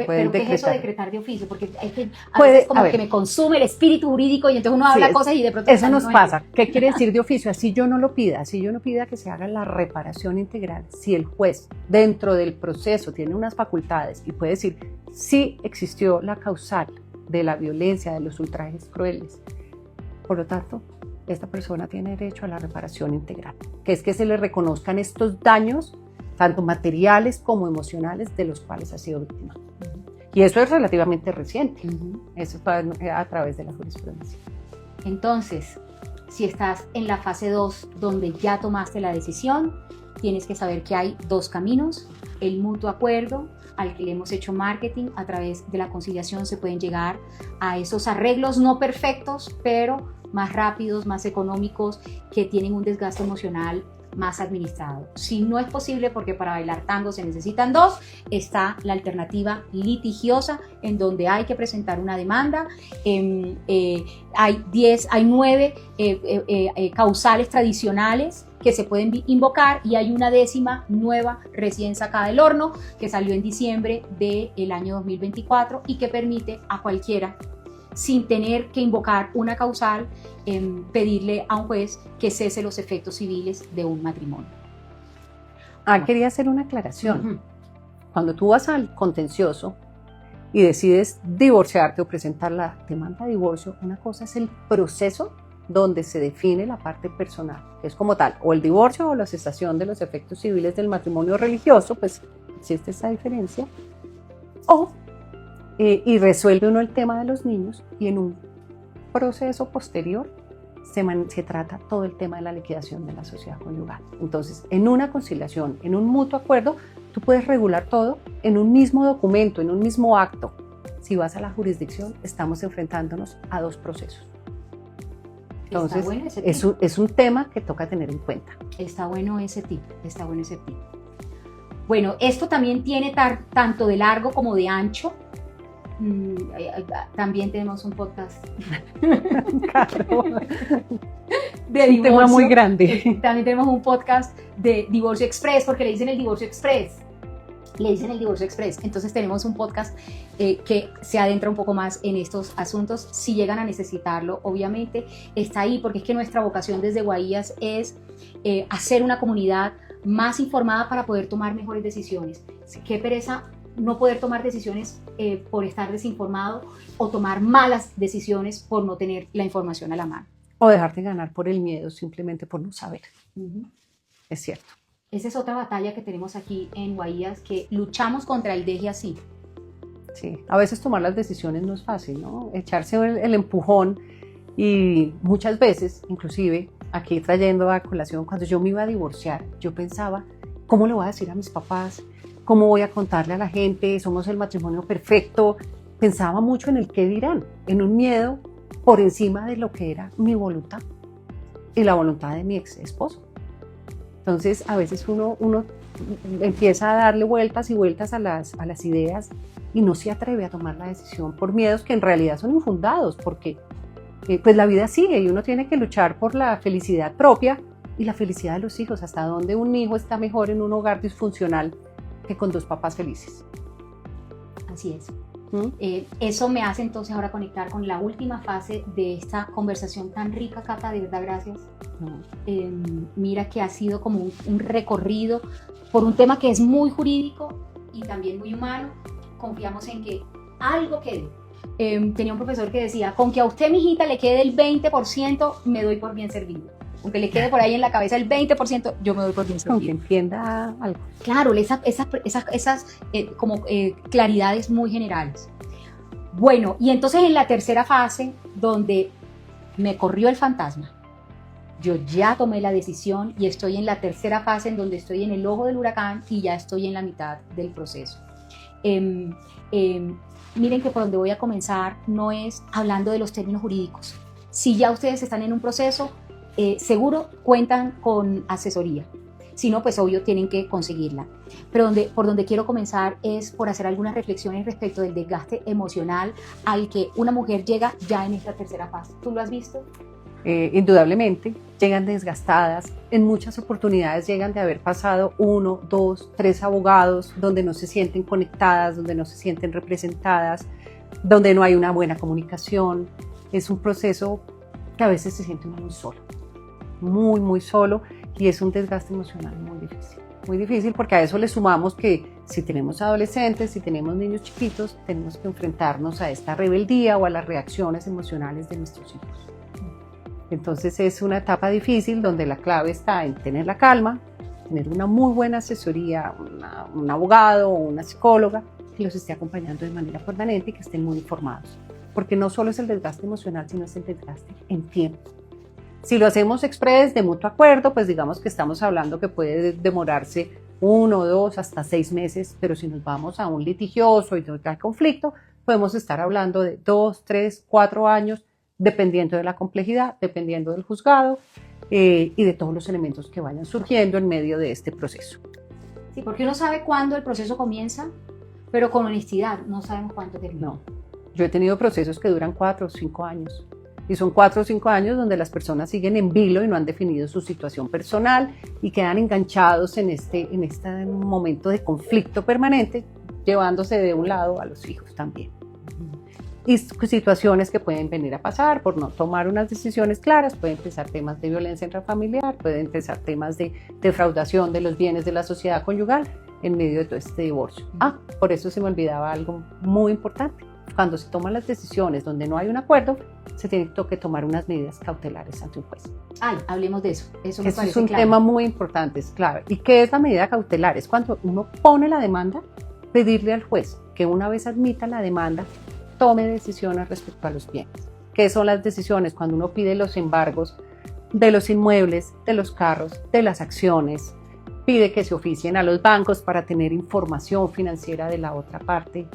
¿Pero qué es eso de decretar de oficio? Porque hay que, a veces como que me consume el espíritu jurídico y entonces uno habla cosas y de pronto... Eso nos pasa. ¿Qué quiere decir de oficio? Así yo no lo pida, así yo no pida que se haga la reparación integral. Si el juez dentro del proceso tiene unas facultades y puede decir sí existió la causal de la violencia, de los ultrajes crueles, por lo tanto, esta persona tiene derecho a la reparación integral, que es que se le reconozcan estos daños tanto materiales como emocionales de los cuales ha sido víctima. Y eso es relativamente reciente, eso fue a través de la jurisprudencia. Entonces, si estás en la fase 2, donde ya tomaste la decisión, tienes que saber que hay dos caminos: el mutuo acuerdo, al que le hemos hecho marketing. A través de la conciliación se pueden llegar a esos arreglos no perfectos, pero más rápidos, más económicos, que tienen un desgaste emocional más administrado. Si no es posible, porque para bailar tango se necesitan dos, está la alternativa litigiosa, en donde hay que presentar una demanda. Hay 9 causales tradicionales que se pueden invocar y hay una 10ª nueva recién sacada del horno que salió en diciembre del año 2024 y que permite a cualquiera, sin tener que invocar una causal, pedirle a un juez que cese los efectos civiles de un matrimonio. Quería hacer una aclaración. Cuando tú vas al contencioso y decides divorciarte o presentar la demanda de divorcio, una cosa es el proceso donde se define la parte personal, que es como tal, o el divorcio o la cesación de los efectos civiles del matrimonio religioso, pues existe esa diferencia, y resuelve uno el tema de los niños, y en un proceso posterior se trata todo el tema de la liquidación de la sociedad conyugal. Entonces, en una conciliación, en un mutuo acuerdo, tú puedes regular todo en un mismo documento, en un mismo acto. Si vas a la jurisdicción, estamos enfrentándonos a dos procesos. Entonces, bueno es un tema que toca tener en cuenta. Está bueno ese tip, está bueno ese tip. Bueno, esto también tiene tanto de largo como de ancho. También tenemos un podcast Claro. de un tema muy grande. También tenemos un podcast de divorcio express, porque le dicen el divorcio express. Le dicen el divorcio express. Entonces tenemos un podcast que se adentra un poco más en estos asuntos. Si llegan a necesitarlo, obviamente está ahí, porque es que nuestra vocación desde Guaías es hacer una comunidad más informada para poder tomar mejores decisiones. Qué pereza no poder tomar decisiones por estar desinformado, o tomar malas decisiones por no tener la información a la mano. O dejarte ganar por el miedo, simplemente por no saber. Es cierto. Esa es otra batalla que tenemos aquí en Guaías, que luchamos contra el deje así. Sí, a veces tomar las decisiones no es fácil, ¿no? Echarse el empujón, y muchas veces, inclusive, aquí trayendo a colación, cuando yo me iba a divorciar, yo pensaba, ¿cómo le voy a decir a mis papás? ¿Cómo voy a contarle a la gente? Somos el matrimonio perfecto. Pensaba mucho en el qué dirán, en un miedo por encima de lo que era mi voluntad y la voluntad de mi ex esposo. Entonces, a veces uno empieza a darle vueltas y vueltas a las ideas y no se atreve a tomar la decisión por miedos que en realidad son infundados, porque pues la vida sigue y uno tiene que luchar por la felicidad propia y la felicidad de los hijos. Hasta donde un hijo está mejor en un hogar disfuncional que con dos papás felices. Así es. Eso me hace entonces ahora conectar con la última fase de esta conversación tan rica, Cata, de verdad, gracias. Mira que ha sido como un recorrido por un tema que es muy jurídico y también muy humano. Confiamos en que algo quede. Tenía un profesor que decía, con que a usted, mijita, le quede el 20%, me doy por bien servido. Aunque le quede por ahí en la cabeza el 20%, yo me doy por bien servido. Aunque entienda algo. Claro, esas claridades muy generales. Bueno, y entonces en la tercera fase, donde me corrió el fantasma, yo ya tomé la decisión y estoy en la tercera fase, en donde estoy en el ojo del huracán y ya estoy en la mitad del proceso. Miren que por donde voy a comenzar no es hablando de los términos jurídicos. Si ya ustedes están en un proceso, seguro cuentan con asesoría. Si no, pues obvio tienen que conseguirla. Pero por donde quiero comenzar es por hacer algunas reflexiones respecto del desgaste emocional al que una mujer llega ya en esta tercera fase. ¿Tú lo has visto? Indudablemente, llegan desgastadas. En muchas oportunidades llegan de haber pasado 1, 2, 3 abogados donde no se sienten conectadas, donde no se sienten representadas, donde no hay una buena comunicación. Es un proceso que a veces se siente muy solo. Muy, muy solo, y es un desgaste emocional muy difícil, porque a eso le sumamos que si tenemos adolescentes, si tenemos niños chiquitos, tenemos que enfrentarnos a esta rebeldía o a las reacciones emocionales de nuestros hijos. Entonces es una etapa difícil donde la clave está en tener la calma, tener una muy buena asesoría, un abogado o una psicóloga que los esté acompañando de manera permanente y que estén muy informados, porque no solo es el desgaste emocional, sino es el desgaste en tiempo. Si lo hacemos express de mutuo acuerdo, pues digamos que estamos hablando que puede demorarse 1, 2, hasta 6 meses, pero si nos vamos a un litigioso y hay conflicto, podemos estar hablando de 2, 3, 4 años, dependiendo de la complejidad, dependiendo del juzgado y de todos los elementos que vayan surgiendo en medio de este proceso. Sí, porque uno sabe cuándo el proceso comienza, pero con honestidad no sabemos cuándo termina. No, yo he tenido procesos que duran 4 o 5 años. Y son 4 o 5 años donde las personas siguen en vilo y no han definido su situación personal y quedan enganchados en este momento de conflicto permanente, llevándose de un lado a los hijos también. Y situaciones que pueden venir a pasar por no tomar unas decisiones claras, pueden empezar temas de violencia intrafamiliar, pueden empezar temas de defraudación de los bienes de la sociedad conyugal en medio de todo este divorcio. Por eso se me olvidaba algo muy importante. Cuando se toman las decisiones donde no hay un acuerdo, se tiene que tomar unas medidas cautelares ante un juez. Hablemos de eso. Eso es un tema muy importante, es clave. ¿Y qué es la medida cautelar? Es cuando uno pone la demanda, pedirle al juez que una vez admita la demanda, tome decisiones respecto a los bienes. ¿Qué son las decisiones? Cuando uno pide los embargos de los inmuebles, de los carros, de las acciones, pide que se oficien a los bancos para tener información financiera de la otra parte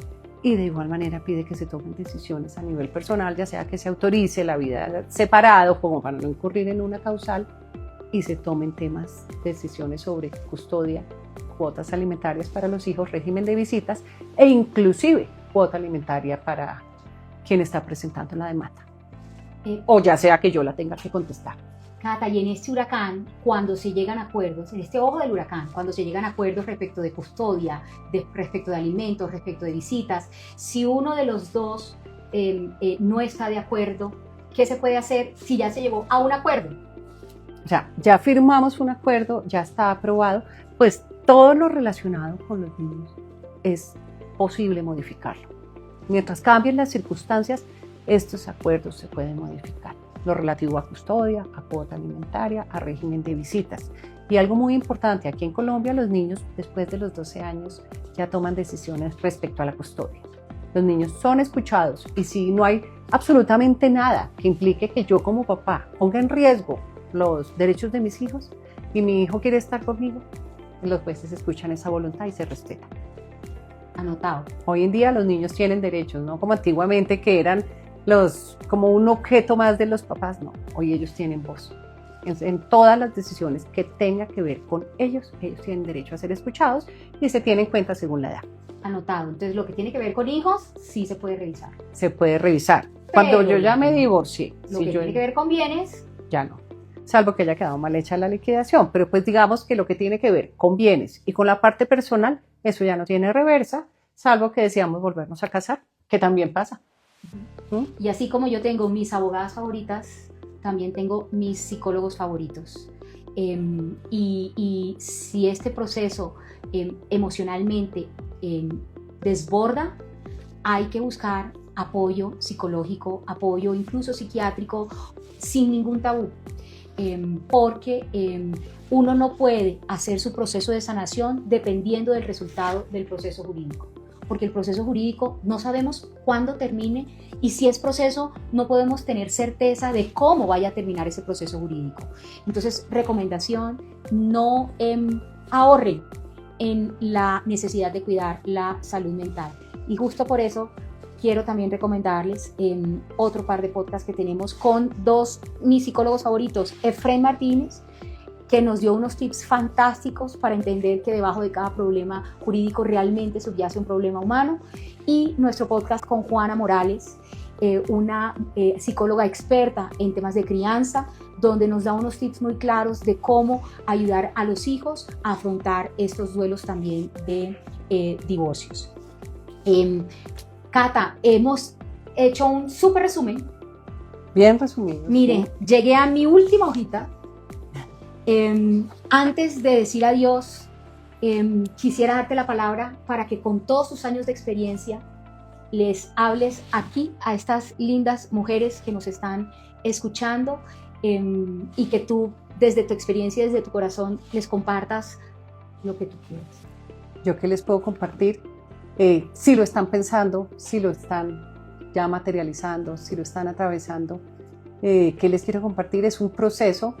y de igual manera pide que se tomen decisiones a nivel personal, ya sea que se autorice la vida separado como para no incurrir en una causal y se tomen temas, decisiones sobre custodia, cuotas alimentarias para los hijos, régimen de visitas e inclusive cuota alimentaria para quien está presentando la demanda. O ya sea que yo la tenga que contestar. Cata, y en este huracán, cuando se llegan a acuerdos, en este ojo del huracán, cuando se llegan a acuerdos respecto de custodia, respecto de alimentos, respecto de visitas, si uno de los dos no está de acuerdo, ¿qué se puede hacer si ya se llegó a un acuerdo? O sea, ya firmamos un acuerdo, ya está aprobado, pues todo lo relacionado con los niños es posible modificarlo. Mientras cambien las circunstancias, estos acuerdos se pueden modificar. Lo relativo a custodia, a cuota alimentaria, a régimen de visitas. Y algo muy importante, aquí en Colombia los niños después de los 12 años ya toman decisiones respecto a la custodia. Los niños son escuchados y si no hay absolutamente nada que implique que yo como papá ponga en riesgo los derechos de mis hijos y mi hijo quiere estar conmigo, los jueces escuchan esa voluntad y se respetan. Anotado. Hoy en día los niños tienen derechos, no como antiguamente que eran como un objeto más de los papás, no, hoy ellos tienen voz. En todas las decisiones que tenga que ver con ellos, ellos tienen derecho a ser escuchados y se tienen en cuenta según la edad. Anotado. Entonces, lo que tiene que ver con hijos, sí se puede revisar. Se puede revisar. Cuando yo ya me divorcié, lo que tiene que ver con bienes, ya no. Salvo que haya quedado mal hecha la liquidación, pero pues digamos que lo que tiene que ver con bienes y con la parte personal, eso ya no tiene reversa, salvo que deseamos volvernos a casar, que también pasa. Y así como yo tengo mis abogadas favoritas, también tengo mis psicólogos favoritos. Y si este proceso emocionalmente desborda, hay que buscar apoyo psicológico, apoyo incluso psiquiátrico, sin ningún tabú. Porque uno no puede hacer su proceso de sanación dependiendo del resultado del proceso jurídico, porque el proceso jurídico no sabemos cuándo termine y si es proceso no podemos tener certeza de cómo vaya a terminar ese proceso jurídico. Entonces, recomendación, no ahorren en la necesidad de cuidar la salud mental. Y justo por eso quiero también recomendarles otro par de podcasts que tenemos con mis psicólogos favoritos, Efraín Martínez, que nos dio unos tips fantásticos para entender que debajo de cada problema jurídico realmente subyace un problema humano, y nuestro podcast con Juana Morales, una psicóloga experta en temas de crianza, donde nos da unos tips muy claros de cómo ayudar a los hijos a afrontar estos duelos también de divorcios. Cata, hemos hecho un súper resumen. Bien resumido. Miren, sí. Llegué a mi última hojita. Antes de decir adiós, quisiera darte la palabra para que con todos tus años de experiencia les hables aquí a estas lindas mujeres que nos están escuchando, y que tú desde tu experiencia, desde tu corazón, les compartas lo que tú quieras. ¿Yo qué les puedo compartir? Si lo están pensando, si lo están ya materializando, si lo están atravesando, ¿qué les quiero compartir? Es un proceso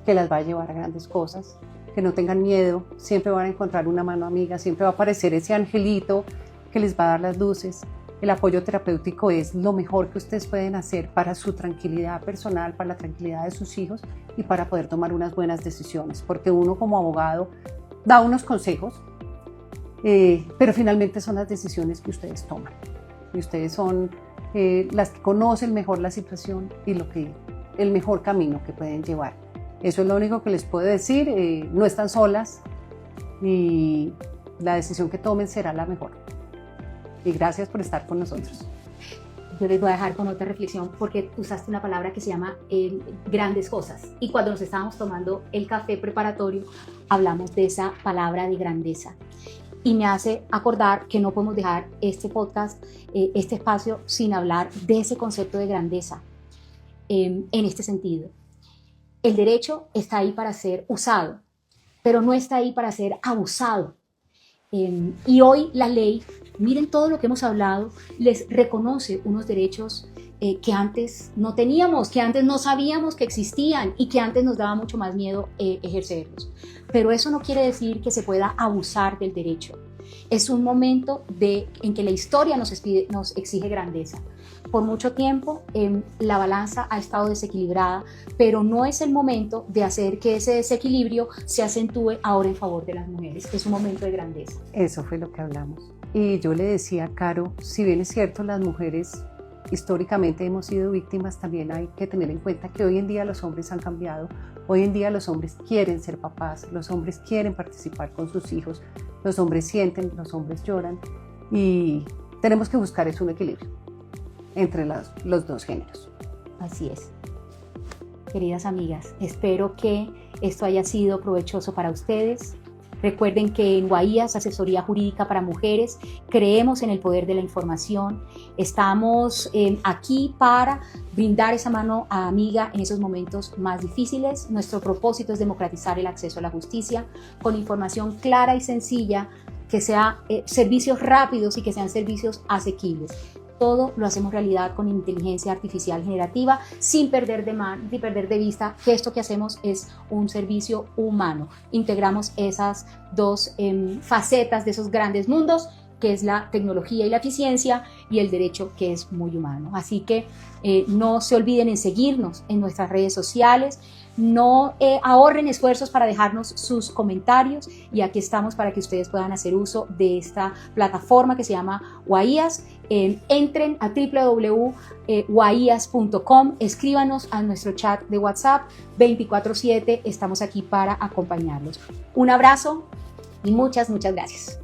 que las va a llevar a grandes cosas, que no tengan miedo, siempre van a encontrar una mano amiga, siempre va a aparecer ese angelito que les va a dar las luces. El apoyo terapéutico es lo mejor que ustedes pueden hacer para su tranquilidad personal, para la tranquilidad de sus hijos y para poder tomar unas buenas decisiones, porque uno como abogado da unos consejos, pero finalmente son las decisiones que ustedes toman y ustedes son las que conocen mejor la situación y el mejor camino que pueden llevar. Eso es lo único que les puedo decir. No están solas y la decisión que tomen será la mejor. Y gracias por estar con nosotros. Yo les voy a dejar con otra reflexión, porque usaste una palabra que se llama grandes cosas, y cuando nos estábamos tomando el café preparatorio hablamos de esa palabra de grandeza, y me hace acordar que no podemos dejar este podcast, este espacio, sin hablar de ese concepto de grandeza. En este sentido, el derecho está ahí para ser usado, pero no está ahí para ser abusado. Y hoy la ley, miren todo lo que hemos hablado, les reconoce unos derechos que antes no teníamos, que antes no sabíamos que existían y que antes nos daba mucho más miedo ejercerlos. Pero eso no quiere decir que se pueda abusar del derecho. Es un momento en que la historia nos exige grandeza. Por mucho tiempo la balanza ha estado desequilibrada, pero no es el momento de hacer que ese desequilibrio se acentúe ahora en favor de las mujeres. Es un momento de grandeza. Eso fue lo que hablamos. Y yo le decía a Caro, si bien es cierto, las mujeres históricamente hemos sido víctimas, también hay que tener en cuenta que hoy en día los hombres han cambiado. Hoy en día los hombres quieren ser papás, los hombres quieren participar con sus hijos, los hombres sienten, los hombres lloran y tenemos que buscar un equilibrio entre los dos géneros. Así es. Queridas amigas, espero que esto haya sido provechoso para ustedes. Recuerden que en Guaías, Asesoría Jurídica para Mujeres, creemos en el poder de la información. Estamos aquí para brindar esa mano amiga en esos momentos más difíciles. Nuestro propósito es democratizar el acceso a la justicia con información clara y sencilla, que sean servicios rápidos y que sean servicios asequibles. Todo lo hacemos realidad con inteligencia artificial generativa, sin perder de vista que esto que hacemos es un servicio humano. Integramos esas dos facetas de esos grandes mundos, que es la tecnología y la eficiencia, y el derecho, que es muy humano. Así que no se olviden en seguirnos en nuestras redes sociales, no ahorren esfuerzos para dejarnos sus comentarios, y aquí estamos para que ustedes puedan hacer uso de esta plataforma que se llama Guaías. Entren a www.guaías.com, escríbanos a nuestro chat de WhatsApp 24/7, estamos aquí para acompañarlos. Un abrazo y muchas gracias.